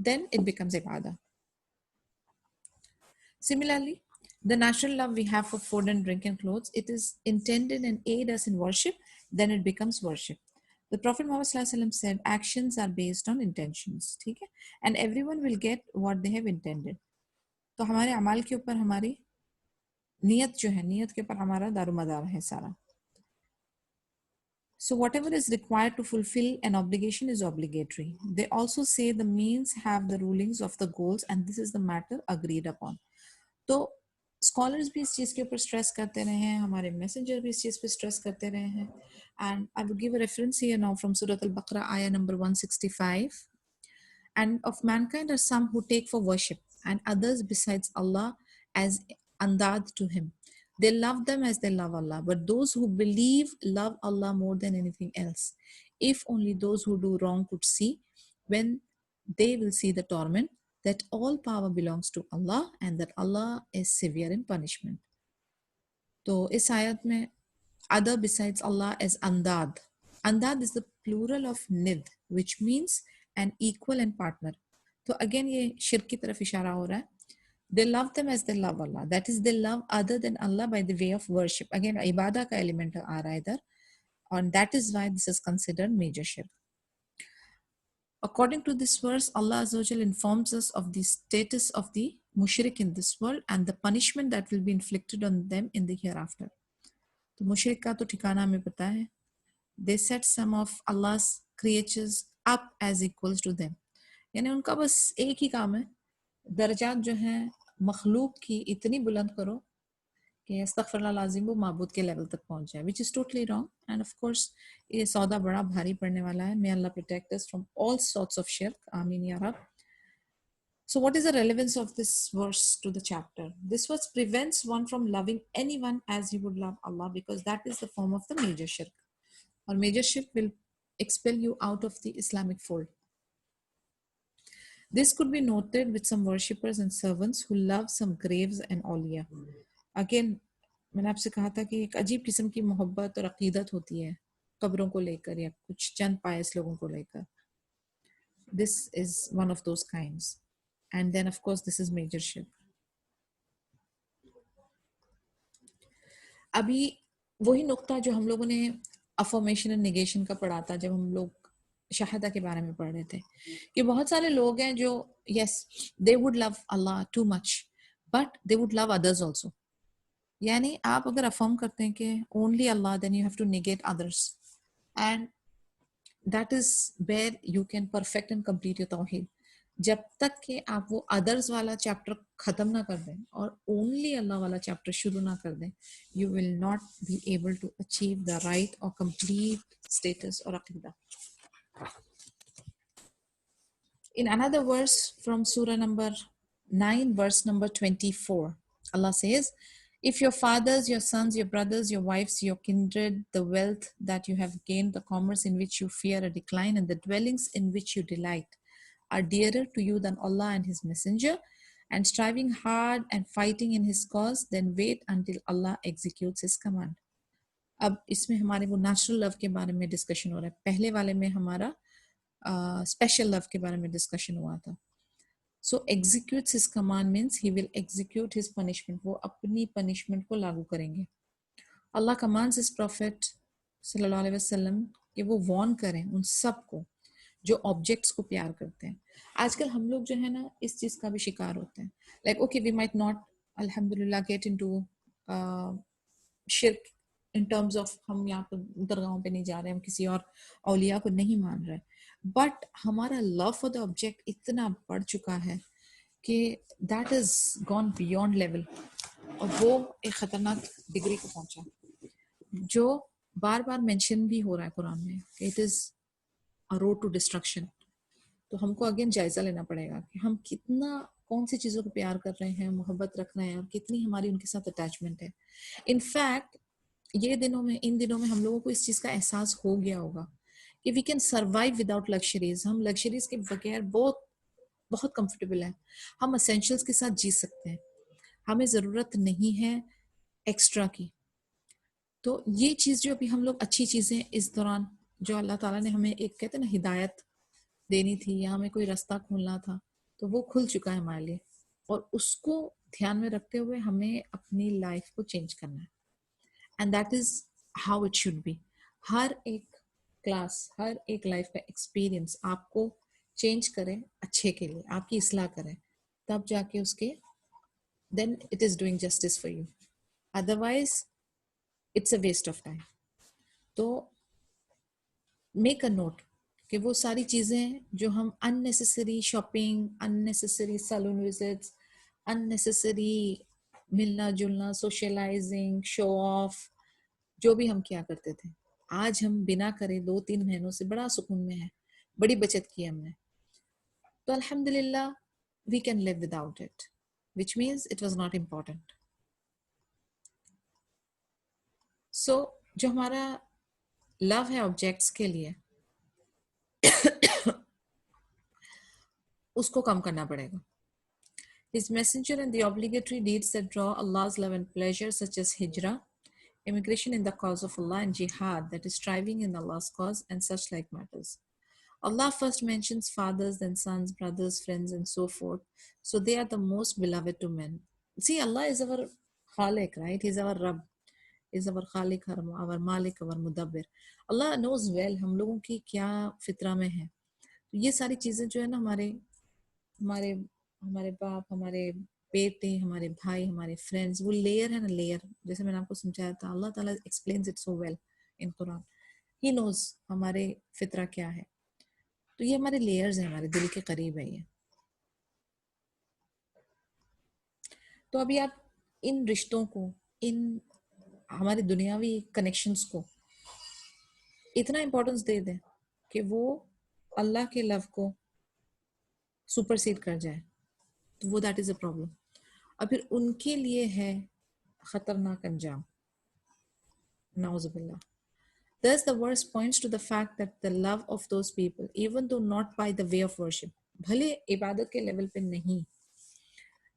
then it becomes ibadah. Similarly, the natural love we have for food and drink and clothes, it is intended and aid us in worship, then it becomes worship. The Prophet Muhammad Sallallahu Alaihi Wasallam said, actions are based on intentions, ठीक है? And everyone will get what they have intended. तो हमारे अमाल के ऊपर हमारी नियत जो है, नियत के ऊपर हमारा दारोमदार है सारा. So whatever is required to fulfill an obligation is obligatory. They also say the means have the rulings of the goals and this is the matter agreed upon. तो स्कॉलर्स भी इस चीज़ के ऊपर स्ट्रेस करते रहे हैं, हमारे मैसेंजर भी इस चीज़ पे स्ट्रेस करते रहे हैं. And I will give a reference here now from सूरत अल-बकरा आया number 165. And of mankind are some who take for worship and others besides Allah as andad to him. They love them as they love Allah, but those who believe love Allah more than anything else. If only those who do wrong could see, when they will see the torment, that all power belongs to Allah and that Allah is severe in punishment. तो इस आयत में other besides Allah is andad. Andad is the plural of nid, which means an equal and partner. तो again ये शिर्क की तरफ इशारा हो रहा है. They love them as they love Allah. That is, they love other than Allah by the way of worship. Again, ibadah का element आ रहा है इधर, and that is why this is considered major shirk. According to this verse, Allah Azza wa Jal informs us of the status of the mushrik in this world and the punishment that will be inflicted on them in the hereafter. तो मुशरिक का तो ठिकाना हमें पता है. They set some of Allah's creatures up as equals to them. यानी उनका बस एक ही काम है, दर्जात जो हैं मखलूक की इतनी बुलंद करो कि अस्तगफिरुल्लाह लाज़िम वो माबूद के लेवल तक पहुंच जाए, which is totally wrong. And of course ये सौदा बड़ा भारी पड़ने वाला है. May Allah protect us from all sorts of shirk. Ameen ya Rab. So what is the relevance of this verse to the chapter? This verse prevents one from loving anyone as he would love Allah, because that is the form of the major shirk. Or major shirk will expel you out of the Islamic fold. This could be noted with some worshippers and servants who love some graves and awliya. Again, मैंने आपसे कहा था कि एक अजीब किस्म की मोहब्बत और अकीदत होती है कब्रों को लेकर या कुछ चंद पायस लोगों को लेकर. This is one of those kinds. And then of course this is major shirk. अभी वही नुक्ता जो हम लोगों ने अफर्मेशन एंड नेगेशन का पढ़ा था जब हम लोग शहादा के बारे में पढ़ रहे थे, कि बहुत सारे लोग हैं जो yes they would love Allah too much but they would love others also. यानी आप अगर अफर्म करते हैं कि only Allah, then you have to negate others, and that is where you can perfect and complete your tawheed. जब तक कि आप वो others वाला चैप्टर खत्म ना कर दें और only Allah वाला चैप्टर शुरू ना कर दें, you will not be able to achieve the right or complete status or aqidah. In another verse from Surah number 9, verse number 24, Allah says, if your fathers, your sons, your brothers, your wives, your kindred, the wealth that you have gained, the commerce in which you fear a decline, and the dwellings in which you delight are dearer to you than Allah and His Messenger, and striving hard and fighting in His cause, then wait until Allah executes His command. अब इसमें हमारे वो natural love के बारे में discussion हो रहा है. पहले वाले में हमारा स्पेशल लव के बारे में डिस्कशन हुआ था. So executes his command means he will execute his punishment. वो अपनी punishment को लागू करेंगे. Allah commands his prophet sallallahu alaihi wasallam कि वो warn करें उन सब को जो objects को प्यार करते हैं. आजकल हम लोग जो है ना इस चीज का भी शिकार होते हैं. Like okay, we might not alhamdulillah get into shirk in terms of हम यहाँ पर दरगाहों पे नहीं जा रहे, हम किसी और औलिया को नहीं मान रहे, बट हमारा लव फॉर द ऑब्जेक्ट इतना बढ़ चुका है कि that is gone beyond level, और वो एक खतरनाक डिग्री को पहुंचा जो बार बार मेंशन भी हो रहा है कुरान में कि it is a road to destruction. तो हमको अगेन जायजा लेना पड़ेगा कि हम कितना कौन सी चीज़ों को प्यार कर रहे हैं, मोहब्बत रख रहे हैं और कितनी हमारी उनके साथ अटैचमेंट है. इनफैक्ट इन दिनों में हम लोगों को इस चीज़ का एहसास हो गया होगा कि we can survive without luxuries. हम लग्जरीज के बगैर बहुत कंफर्टेबल हैं. हम असेंशियल्स के साथ जी सकते हैं. हमें ज़रूरत नहीं है एक्स्ट्रा की। तो ये चीज़ जो अभी हम लोग अच्छी चीज़ें इस दौरान जो अल्लाह ताला ने हमें एक कहते हैं ना हिदायत देनी थी या हमें कोई रास्ता खोलना था, तो वो खुल चुका है हमारे लिए और उसको ध्यान में रखते हुए हमें अपनी लाइफ को चेंज करना है। And that is how it should be. हर एक क्लास, हर एक लाइफ का एक्सपीरियंस आपको चेंज करे अच्छे के लिए, आपकी इसलाह करे, तब जाके उसके then it is doing justice for you, otherwise it's a waste of time. तो मेक अ नोट कि वो सारी चीज़ें जो हम unnecessary shopping, unnecessary salon visits, unnecessary मिलना जुलना, सोशलाइजिंग, शो ऑफ, जो भी हम किया करते थे, आज हम बिना करे 2-3 महीनों से बड़ा सुकून में है, बड़ी बचत की हमने, तो अल्हम्दुलिल्लाह we can live without it, which means it was not important. So जो हमारा लव है ऑब्जेक्ट्स के लिए उसको कम करना पड़ेगा। His messenger and the obligatory deeds that draw Allah's love and pleasure, such as hijrah, immigration in the cause of Allah, and jihad, that is striving in Allah's cause, and such like matters. Allah first mentions fathers, then sons, brothers, friends, and so forth. So they are the most beloved to men. See, Allah is our Khalik, right? He's our Rabb. Is our Khalik, our Malik, our Mudabbir. Allah knows well हम लोगों की क्या फितरा में है। तो ये सारी चीज़ें जो है ना हमारे हमारे हमारे बाप, हमारे बेटे, हमारे भाई, हमारे फ्रेंड्स, वो लेयर है ना, लेयर, जैसे मैंने आपको समझाया था, अल्लाह ताला explains it so well in Quran. He knows हमारे फितरा क्या है। तो ये हमारे लेयर्स हैं, हमारे दिल के करीब है ये। तो अभी आप इन रिश्तों को, इन हमारे दुनियावी कनेक्शंस को इतना इम्पोर्टेंस दे दें कि वो अल्लाह के लव को सुपरसीड कर जाए, तो वो दैट इज अ प्रॉब्लम। और फिर उनके लिए है खतरनाक अंजाम, नाउज़ुबिल्लाह। Thus the verse points to the fact that the love of those people, even though not by the way of worship, भले इबादत के लेवल पे नहीं,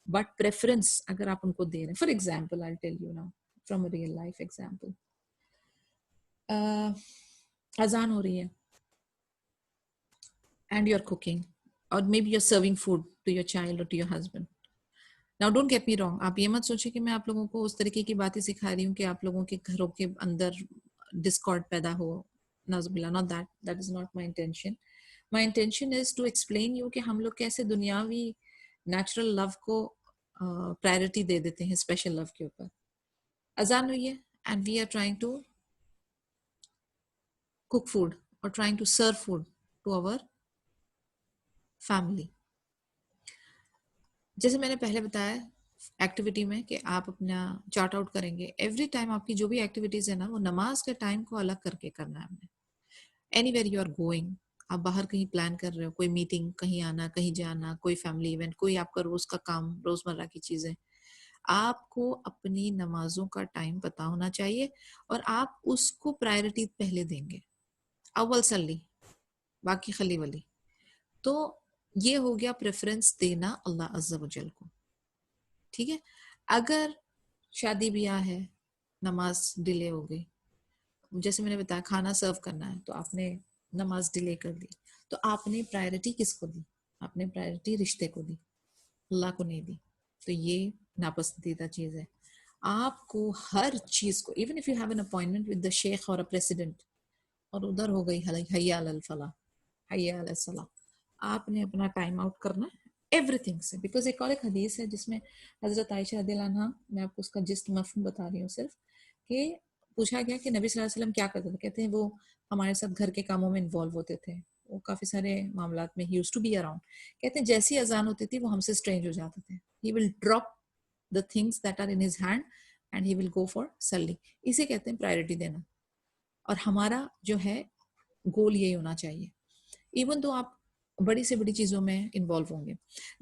but preference अगर आप उनको दे रहे हैं। For example, I'll tell you now from a real life example. अजान हो रही है and you're cooking, or maybe you're serving food to your child or to your husband. Now don't get me wrong, आप ये मत सोचिए कि मैं आप लोगों को उस तरीके की बातें सिखा रही हूँ कि आप लोगों के घरों के अंदर डिस्कॉर्ड पैदा हो, नाज़ुबिल्लाह, not that is not my intention. My intention is to explain you कि हम लोग कैसे दुनियावी नेचुरल लव को प्रायोरिटी दे देते हैं स्पेशल लव के ऊपर। अजान हुई है and we are trying to cook food or trying to serve food to our family. जैसे मैंने पहले बताया एक्टिविटी में कि आप अपना चार्ट आउट करेंगे, एवरी टाइम आपकी जो भी एक्टिविटीज है ना, वो नमाज के टाइम को अलग करके करना है हमने। एनीवेयर यू आर गोइंग, आप बाहर कहीं प्लान कर रहे हो, कोई मीटिंग, कहीं आना, कहीं जाना, कोई फैमिली इवेंट, कोई आपका रोज का काम, रोजमर्रा की चीजें, आपको अपनी नमाजों का टाइम पता होना चाहिए और आप उसको प्रायोरिटी पहले देंगे, अव्वल सल्ली बाकी खली वली। तो ये हो गया प्रेफरेंस देना अल्लाह अज़्ज़ा वजल को, ठीक है। अगर शादी ब्याह है, नमाज डिले हो गई, जैसे मैंने बताया खाना सर्व करना है तो आपने नमाज डिले कर दी, तो आपने प्रायोरिटी किसको दी? आपने प्रायोरिटी रिश्ते को दी, अल्लाह को नहीं दी। तो ये नापसंदीदा चीज है। आपको हर चीज को, even if you have an appointment with the शेख और अ प्रेसिडेंट और उधर हो गई हय्या अलल फलाह, हय्या अलल सलाह, आपने अपना टाइम आउट करना एवरीथिंग से। बिकॉज एक और एक हदीस है जिसमें हजरत आयशा रदियल्लाहु अन्हा, मैं आपको उसका जिस्ट मफहूम बता रही हूँ सिर्फ, कि पूछा गया कि नबी सल्लल्लाहु अलैहि वसल्लम क्या करते थे, कहते हैं वो हमारे साथ घर के कामों में इन्वॉल्व होते थे, वो काफी सारे मामलात में he used to be around. कहते हैं जैसी अजान होती थी वो हमसे स्ट्रेंज हो जाते थे, he will drop the things that are in his hand and he will go for सल्ली। इसे कहते हैं प्रायोरिटी देना। और हमारा जो है गोल यही होना चाहिए, इवन तो आप बड़ी से बड़ी चीजों में इन्वॉल्व होंगे।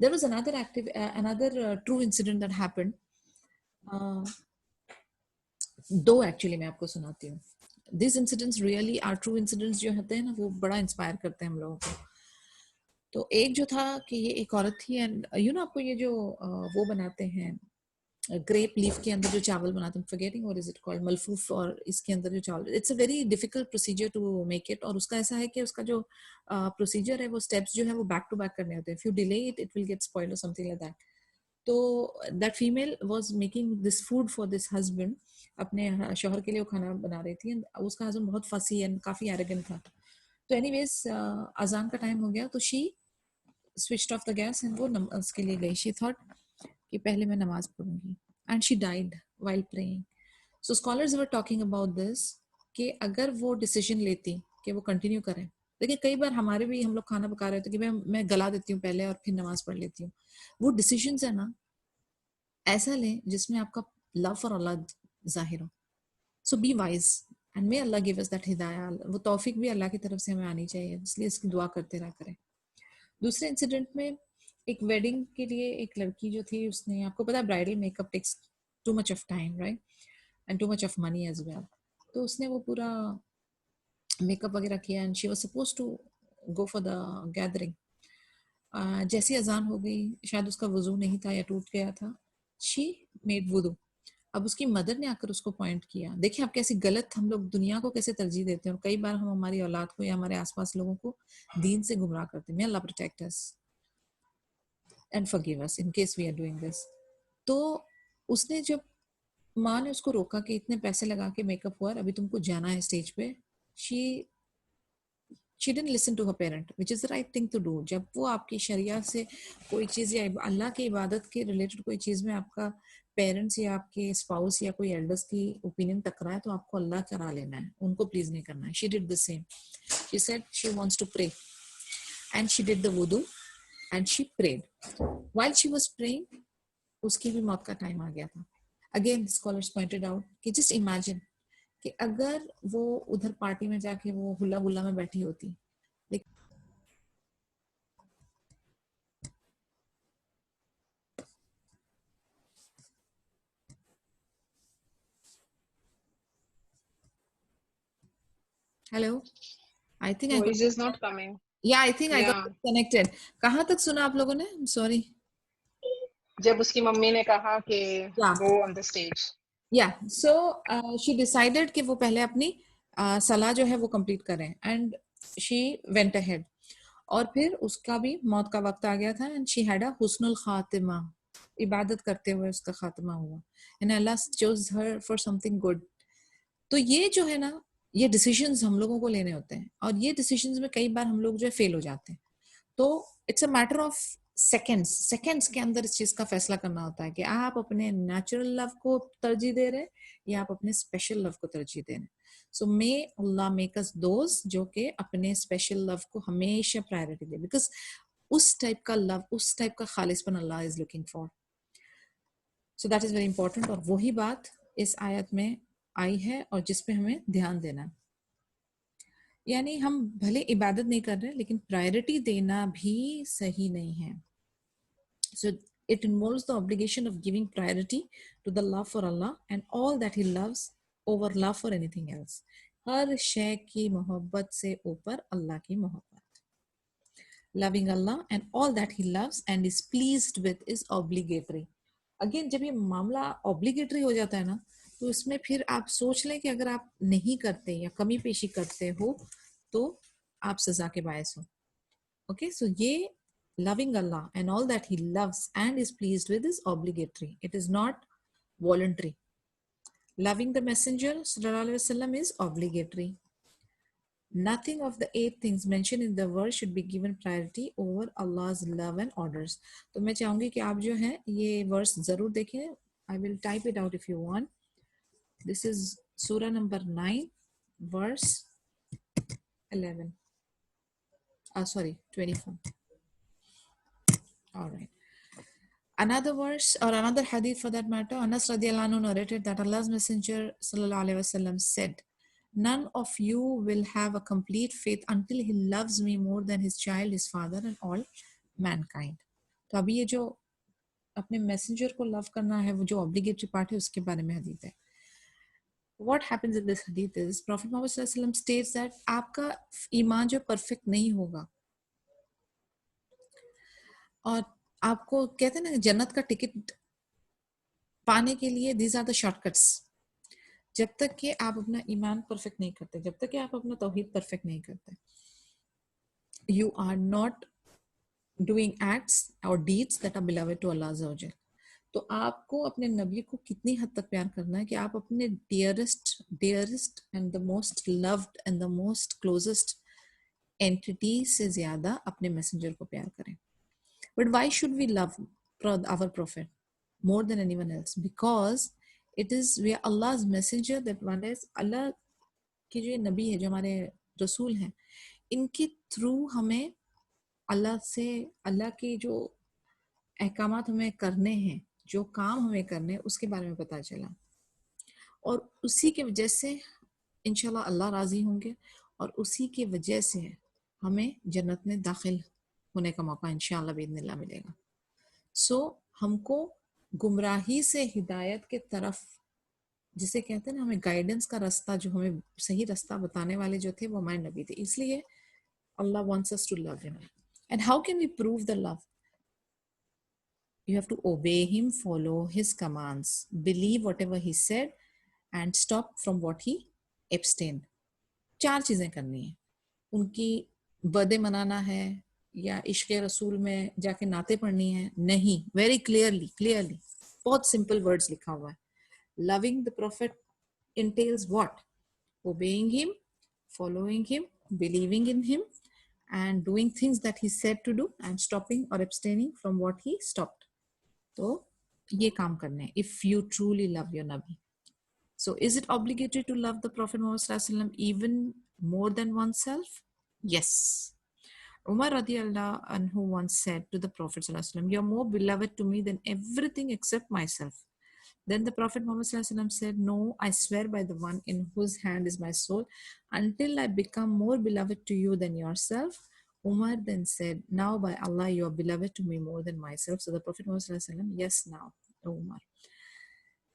There was another true incident that happened, दो एक्चुअली मैं आपको सुनाती हूँ। This incidents really are true incidents जो होते हैं ना, वो बड़ा इंस्पायर करते हैं हम लोगों को। तो एक जो था कि ये एक औरत थी, एंड यू नो आपको ये जो वो बनाते हैं ग्रेप लीफ के अंदर जो चावल बनाते हैं, forgetting what is it called, मलफूफ, और इसके अंदर जो चावल, it's a very difficult procedure to make it. और उसका ऐसा है कि उसका जो प्रोसीजर है, वो स्टेप्स जो है वो बैक टू बैक करने होते हैं। If you delay it, it will get spoiled और समथिंग लाइक दैट। तो that female was making this food for this husband, अपने शौहर के लिए वो खाना बना रही थी। उसका हस्बैंड बहुत फसी एंड काफी एरोगेंट था। तो एनीवेज अजान का टाइम हो गया, तो she switched off the gas and वो नमाज के लिए गई। शी थॉट कि पहले मैं नमाज पढ़ूंगी, and she died while praying. So scholars were talking about this कि अगर वो डिसीजन लेती कि वो कंटिन्यू करें, देखिए कई बार हमारे भी, हम लोग खाना पका रहे थे कि मैं गला देती हूँ पहले और फिर नमाज पढ़ लेती हूँ। वो डिसीजंस है ना, ऐसा लें जिसमें आपका लव फॉर अल्लाह जाहिर हो। So be wise and may Allah give us that हिदाया। वो तौफीक भी अल्लाह की तरफ से हमें आनी चाहिए, इसलिए इसकी दुआ करते रहा करें। दूसरे इंसिडेंट में, एक वेडिंग के लिए एक लड़की जो थी, उसने, आपको पता है bridal makeup takes too much of time, right, and too much of money as well. तो उसने वो पूरा मेकअप वगैरह किया and she was suppose to go for the gathering. जैसी अजान हो गई, शायद उसका वजू नहीं था या टूट गया था, शी मेड वुदू। अब उसकी मदर ने आकर उसको पॉइंट किया। देखिए आप कैसे गलत, हम लोग दुनिया को कैसे तरजीह देते हैं, और कई बार हम हमारी औलाद को या हमारे आसपास लोगों को दीन से गुमराह करते हैं। May Allah protect us and forgive us in case we are doing this. तो उसने जब, माँ ने उसको रोका कि इतने पैसे लगा के मेकअप हुआ, अभी तुमको जाना है स्टेज पे, she she didn't listen to her parent, which is the right thing to do। जब वो आपकी शरिया से कोई चीज़ या अल्लाह की इबादत के रिलेटेड कोई चीज़ में आपका पेरेंट्स या आपके स्पाउस या कोई एल्डर्स की ओपिनियन टकरा है, तो आपको अल्लाह करा लेना है, उनको प्लीज नहीं करना है। she did the same, she said she wants to pray and she did the wudu and she prayed। while she was praying, उसकी भी मौत का टाइम आ गया था। अगेन स्कॉलर्स पॉइंटेड आउट कि जस्ट इमेजिन कि अगर वो उधर पार्टी में जाके वो हुल्ला गुल्ला में बैठी होती। Hello, I think I Voice got, is not coming. या I think I got Yeah. Connected. कहाँ तक सुना आप लोगों ने? सॉरी। जब उसकी मम्मी ने कहा कि या go on the stage. या सो शी डिसाइडेड कि वो पहले अपनी सलाह जो है वो कंप्लीट करें, एंड शी वेंट अहेड। और फिर उसका भी मौत का वक्त आ गया था, and she had a हुस्नुल Khatima. इबादत करते हुए उसका खात्मा हुआ, and Allah chose her for something good. तो ये जो है ना, ये डिसीजंस हम लोगों को लेने होते हैं, और ये डिसीजंस में कई बार हम लोग जो है फेल हो जाते हैं। तो it's a matter of seconds के अंदर इस चीज का फैसला करना होता है कि आप अपने नेचुरल लव को तरजीह दे रहे हैं या आप अपने स्पेशल लव को तरजीह दे रहे हैं। सो मे अल्लाह मेक अस दोस्त जो कि अपने स्पेशल लव को हमेशा प्रायोरिटी दे, बिकॉज उस टाइप का लव, उस टाइप का खालिसपन Allah is looking for. So that is very important, और वही बात इस आयत में आई है और जिसपे हमें ध्यान देना है। यानी हम भले इबादत नहीं कर रहे, लेकिन प्रायोरिटी देना भी सही नहीं है। So it involves the obligation of giving priority to the love for Allah and all that He loves over love for anything else। हर शय की मोहब्बत से ऊपर अल्लाह की मोहब्बत। Loving Allah and all that He loves and is pleased with is obligatory। Again जब ये मामला ऑब्लिगेटरी हो जाता है ना, तो इसमें फिर आप सोच लें कि अगर आप नहीं करते या कमी पेशी करते हो तो आप सजा के बायस हो। ओके, सो ये loving Allah and all that He loves and is pleased with is obligatory, it is not voluntary। Loving the messenger sallallahu alaihi wasallam is obligatory। Nothing of the 8 things mentioned in the verse should be given priority over Allah's love and orders। तो मैं चाहूंगी कि आप जो है ये verse जरूर देखें। I will type it out if you want। This is surah number 9 verse 11, sorry 24। all right, another verse or another hadith for that matter, Anas radiallahu anhu narrated that Allah's messenger sallallahu alaihi wasallam said, none of you will have a complete faith until he loves me more than his child, his father and all mankind। तो अभी ये जो अपने messenger को love करना है, वो जो ऑब्लिगेटरी पार्ट है, उसके बारे में हदीत है। What happens in this hadith is Prophet Muhammad sallallahu alaihi wasallam states that आपका ईमान जो परफेक्ट नहीं होगा, और आपको कहते हैं ना जन्नत का टिकट पाने के लिए these are the shortcuts. जब तक कि आप अपना ईमान परफेक्ट नहीं करते, जब तक कि आप अपना तौहीद परफेक्ट नहीं करते, you are not doing acts or deeds that are beloved to Allah Azza wa Jal. तो आपको अपने नबी को कितनी हद तक प्यार करना है कि आप अपने dearest and the most loved and the most closest entity से ज्यादा अपने मैसेंजर को प्यार करें. But why should we love our prophet more than anyone else? Because it is we are Allah's messenger. that one is Allah के जो नबी है, जो हमारे रसूल हैं, इनके थ्रू हमें अल्लाह के जो अहकामात हमें करने हैं, जो काम हमें करने हैं, उसके बारे में पता चला. और उसी के वजह से इंशाल्लाह अल्लाह राजी होंगे और उसी के वजह से हमें जन्नत में दाखिल होने का मौका इंशाल्लाह बिइज़्निल्लाह मिलेगा. सो हमको गुमराही से हिदायत के तरफ, जिसे कहते हैं ना, हमें गाइडेंस का रास्ता, जो हमें सही रास्ता बताने वाले जो थे वो हमारे नबी थे. इसलिए Allah wants us to love him. And how can we prove the love? You have to obey him, follow his commands, believe whatever he said, and stop from what he abstained. 4 चीजें करनी है. उनकी birthday मनाना है या इश्क रसूल में जाके नाते पढ़नी है? नहीं. वेरी क्लियरली बहुत सिंपल वर्ड्स लिखा हुआ है. Loving the prophet entails what? Obeying him, following him, believing in him, and doing things that he said to do, and stopping or abstaining from what he stopped. तो ये काम करने हैं if you truly love your Nabi. So is it obligatory to love the Prophet Muhammad Sallallahu Alaihi Wasallam even more than oneself? Yes. Umar radiallahu anhu once said to the Prophet Sallallahu Alaihi Wasallam, "You are more beloved to me than everything except myself." Then the Prophet Muhammad Sallallahu Alaihi Wasallam said, "No, I swear by the one in whose hand is my soul, until I become more beloved to you than yourself." Umar then said, "Now by Allah, you are beloved to me more than myself." So the Prophet Muhammad Sallallahu Alaihi Wasallam, "Yes, now, O Umar."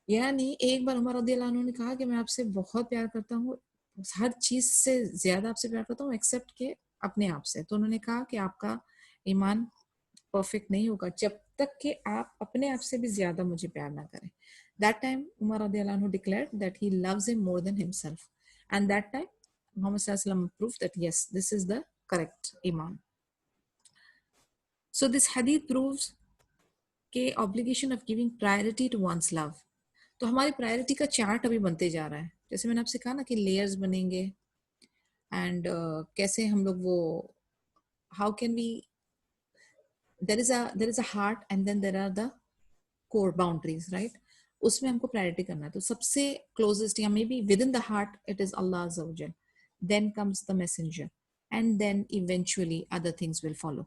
यानी एक बार उमर रज़ी अल्लाह अन्हु ने कहा कि मैं आपसे बहुत प्यार करता हूँ, हर चीज से ज्यादा आपसे प्यार करता हूँ एक्सेप्ट के अपने आप से. तो उन्होंने कहा कि आपका ईमान परफेक्ट नहीं होगा जब तक कि आप अपने आप से भी ज्यादा मुझे प्यार ना करें. That time Umar radiallahu anhu declared that he loves him more than himself, and that time Muhammad sallallahu alaihi wasallam proved that yes, this is the correct iman. So this hadith proves के obligation of giving priority to one's love. तो हमारी priority का chart अभी बनते जा रहा है. जैसे मैंने आपसे कहा ना कि लेयर्स बनेंगे एंड कैसे हम लोग वो how can we there is a heart and then there are the core boundaries, right? उसमें हमको प्रायोरिटी करना है. तो सबसे क्लोजेस्ट या may be within the heart it is Allah अज़्ज़ा व जल, then comes the messenger and then eventually other things will follow.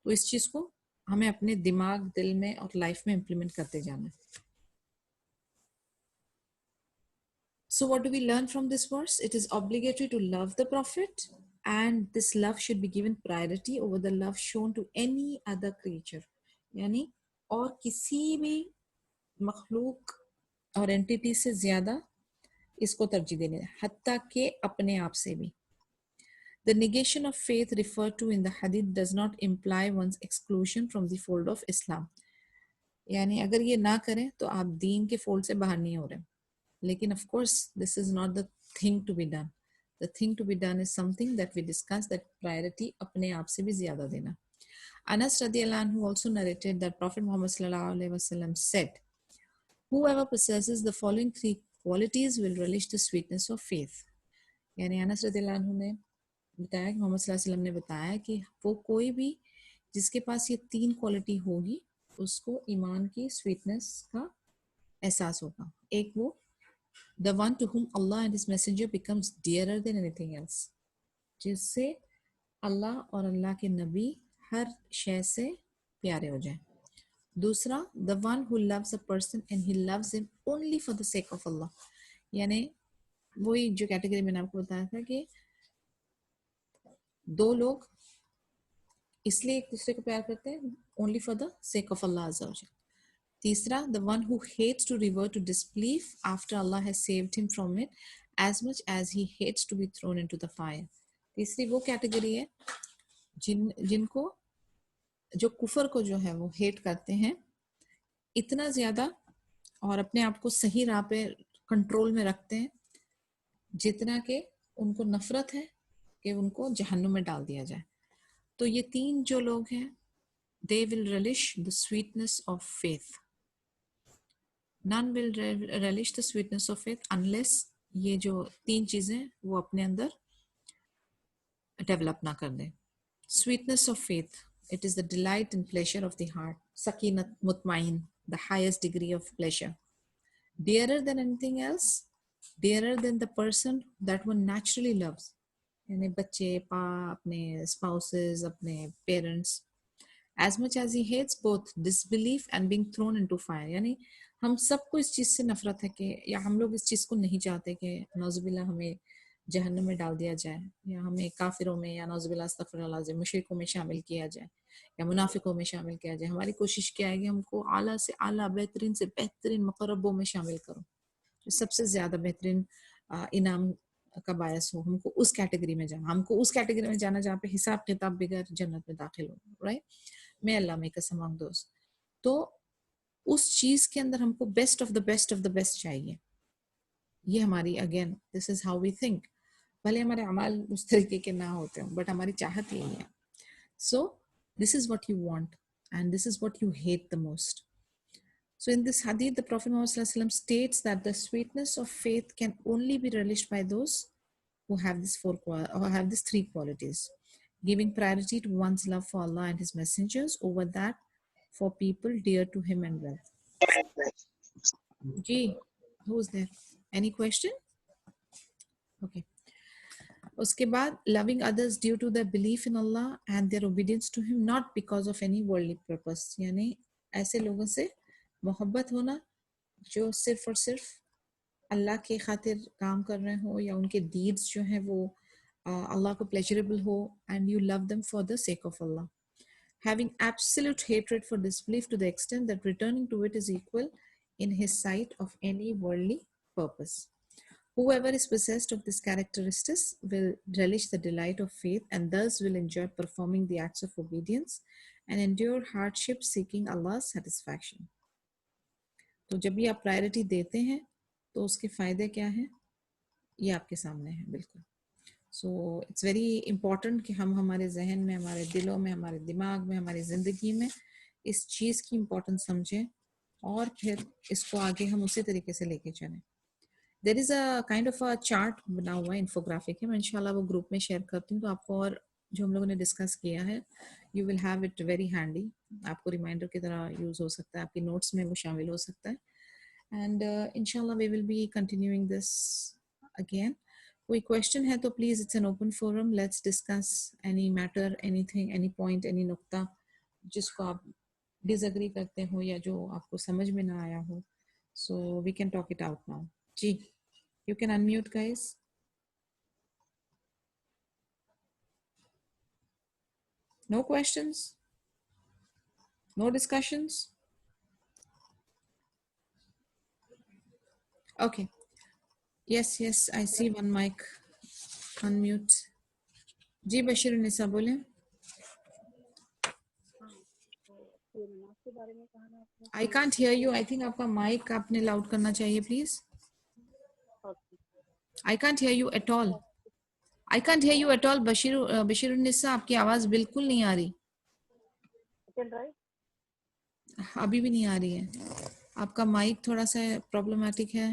तो इस चीज को हमें अपने दिमाग, दिल में और लाइफ में इम्प्लीमेंट करते जाना है. So what do we learn from this verse? It is obligatory to love the Prophet, and this love should be given priority over the love shown to any other creature. यानी और किसी भी मखलूक और entity से ज्यादा इसको तरजीह देनी है, हत्ता के अपने आप से भी. The negation of faith referred to in the hadith does not imply one's exclusion from the fold of Islam. यानी अगर ये ना करें तो आप दीन के फोल्ड से बाहर नहीं हो रहे. लेकिन of course this is not the thing to be done. The thing to be done is something that we discussed, that priority अपने आप से भी ज्यादा देना. Anas radiallahu anhu also narrated that Prophet Muhammad sallallahu alaihi wasallam said, "Whoever possesses the following 3 qualities will relish the sweetness of faith." यानी अनस रदियल्लाहु अन्हु ने बताया कि मोहम्मद सल्लल्लाहु अलैहि वसल्लम ने बताया कि वो कोई भी जिसके पास ये 3 क्वालिटी होगी उसको ईमान की स्वीटनेस का एहसास होगा. एक वो the one to whom Allah and his messenger becomes dearer than anything else, जिससे अल्लाह और अल्लाह के नबी हर शय से प्यारे हो जाए. दूसरा, the one who loves a person and he loves him only for the sake of Allah. यानी वही जो कैटेगरी मैंने आपको बताया था कि 2 लोग इसलिए एक दूसरे को प्यार करते हैं only for the sake of Allah Azza wa Jalla. तीसरा, the one who hates to revert to disbelief after Allah has saved him from it as much as he hates to be thrown into the fire. तीसरी वो category है जिनको जो कुफर को जो है वो हेट करते हैं इतना ज्यादा और अपने आप को सही राह पे कंट्रोल में रखते हैं, जितना कि उनको नफरत है कि उनको जहन्नुम में डाल दिया जाए। तो ये 3 जो लोग हैं, they will relish the sweetness of faith. None will relish the sweetness of faith unless ये जो 3 चीजें वो अपने अंदर डेवलप ना कर दें। Sweetness of faith, it is the delight and pleasure of the heart. Sakinat mutmain, the highest degree of pleasure. Dearer than anything else, dearer than the person that one naturally loves. यानी बच्चे, अपने spouses, अपने parents. As much as he hates both disbelief and being thrown into fire. यानी हम सबको इस चीज से नफरत है कि, या हम लोग इस चीज को नहीं चाहते कि नौजुबिल्ला हमें जहन्नम में डाल दिया जाए, या हमें काफिरों में या नौजुबिल्ला अस्तगफिरुल्लाह मुशरिकों में शामिल किया जाए या मुनाफिकों में शामिल किया जाए। हमारी कोशिश क्या है कि हमको आला से आला, बेहतरीन से बेहतरीन मुकर्रबों में शामिल करो, जो सबसे ज्यादा बेहतरीन इनाम का बायस हो। हमको उस कैटेगरी में जाना, हमको उस कैटेगरी में जाना जहाँ पे हिसाब किताब बगैर जन्नत में दाखिल हो, राइट। मैं अल्लाह में कसम अमंग दोस्त। तो उस चीज के अंदर हमको बेस्ट ऑफ द बेस्ट चाहिए। ये हमारी, again this is how we think. भले हमारे अमाल उस तरीके के ना होते हो, बट हमारी चाहत यही है। So this is what you want and this is what you hate the most. So in this hadith, the Prophet Muhammad states that the sweetness of faith can only be relished by those who have these 3 qualities: giving priority to one's love for Allah and His messengers over that for people dear to Him and wealth. Gee, who's there? Any question? Okay. उसके बाद loving others due to their belief in Allah and their obedience to Him, not because of any worldly purpose. यानी ऐसे लोगों से मोहब्बत होना जो सिर्फ और सिर्फ अल्लाह के खातिर काम कर रहे हो, या उनके डीड्स जो हैं वो अल्लाह को प्लेजरेबल हो, and you love them for the sake of Allah. Having absolute hatred for disbelief to the extent that returning to it is equal in His sight of any worldly purpose. Whoever is possessed of this characteristics will relish the delight of faith and thus will enjoy performing the acts of obedience and endure hardship seeking Allah's satisfaction. तो जब भी आप priority देते हैं तो उसके फ़ायदे क्या हैं, ये आपके सामने है बिल्कुल। सो इट्स वेरी इम्पॉर्टेंट कि हम हमारे जहन में, हमारे दिलों में, हमारे दिमाग में, हमारी ज़िंदगी में इस चीज़ की इम्पोर्टेंस समझें और फिर इसको आगे हम उसी तरीके से लेके चलें। There is a kind of a chart बना हुआ है, इन्फोग्राफिक है, मैं इंशाल्लाह वो ग्रुप में शेयर करती हूँ, तो आपको और जो हम लोगों ने डिस्कस किया है you will have it very handy. आपको रिमाइंडर की तरह यूज़ हो सकता है, आपकी नोट्स में वो शामिल हो सकता है। एंड इंशाल्लाह we will be continuing this again. कोई क्वेश्चन है तो please, it's an open forum, let's discuss any matter, anything, any point, any नुक्ता जिसको आप डिसएग्री करते हो या जो आपको समझ में ना आया हो, so we can talk it out now. जी, you can unmute, guys. No questions? No discussions? Okay. Yes, I see one mic. Unmute. जी बशीर निसा बोले। I can't hear you. I think आपका mic आपने loud करना चाहिए, please. I can't hear you at all. I can't hear you at all. Bashir निसा, आपकी आवाज बिल्कुल नहीं आ रही। अभी भी नहीं आ रही है। आपका माइक थोड़ा सा प्रॉब्लमैटिक है।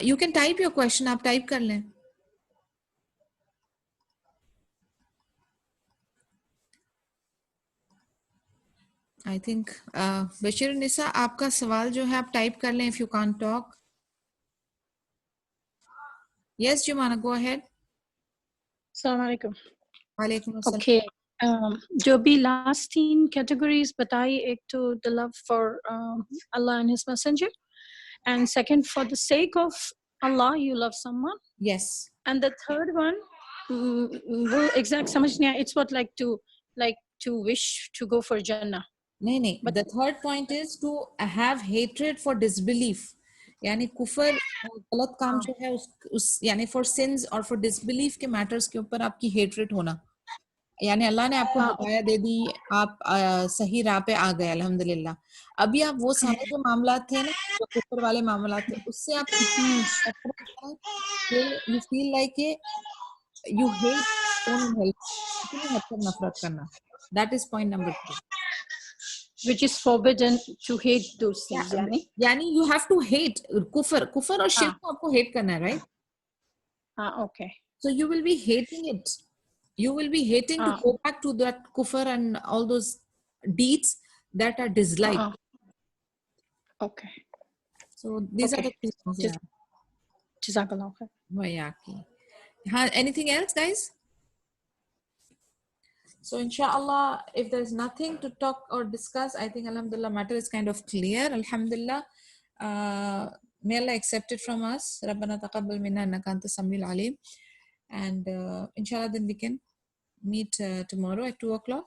You can type your question. आप टाइप कर लें। I think बशीर निसा, आपका सवाल जो है आप टाइप कर लें if you can't talk. Yes, Jumana, go ahead. Assalamualaikum. वालेकुम अस्सलाम। Okay. जो भी लास्ट 3 कैटेगरीज बताई, एक तो the love for Allah and His Messenger, and second for the sake of Allah you love someone. Yes. And the third one, वो exact समझ नहीं आया. It's what like to wish to go for Jannah. नहीं, but the third point is to have hatred for disbelief, यानी कुफर, गलत काम जो है उस यानी for sins और for disbelief के matters के ऊपर आपकी hatred होना। यानी अल्लाह ने आपको हाँ, हिदायत दे दी, आप सही राह पे आ गए अल्हम्दुलिल्लाह। अभी आप वो सारे जो मामलात थे ना, जो कुफर वाले मामलात थे, उससे आप इतनी नफरत हैं कि you feel like you hate own help, इतनी हद तक नफरत करना। That is point number 3। which is forbidden to hate those things, yani? यानी यू हैव टू हेट कुफर और शिर्क को आपको हेट करना है, right? Okay. So you will be hating it. You will be hating to go back to that kufr and all those deeds that are disliked. Okay. So these are the Okay. things. Yeah. Jazakallah khair. Wayaki. Anything else, guys? So inshallah, if there's nothing to talk or discuss, I think alhamdulillah matter is kind of clear. Alhamdulillah. May Allah accept it from us. Rabbana taqabbal minna innaka anta samiul alim. And inshallah then we can meet tomorrow at 2 o'clock.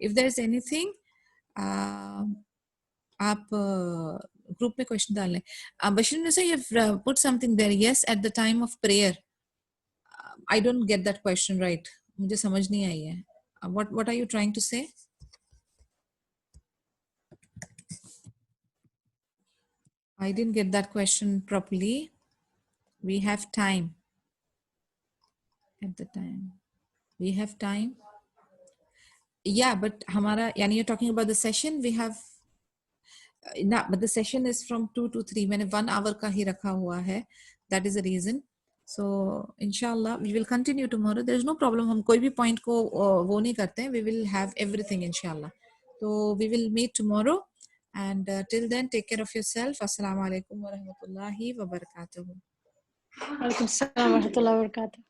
If there is anything, आप group में question डाल लें. Bashir Nisa, you have put something there. Yes, at the time of prayer. I don't get that question right. मुझे समझ नहीं आई है. What are you trying to say? I didn't get that question properly. We have time. At the time. We have time. Yeah, but हमारा यानी you're talking about the session. We have but the session is from 2 to 3. मैंने 1 hour का ही रखा हुआ है. That is the reason. So inshallah we will continue tomorrow. There is no problem. हम कोई भी point को वो नहीं करते हैं. We will have everything inshallah. So we will meet tomorrow. And till then, take care of yourself. Assalamu alaikum wa rahmatullahi wa barakatuh. Wa alaikum assalam wa rahmatullahi wa barakatuh.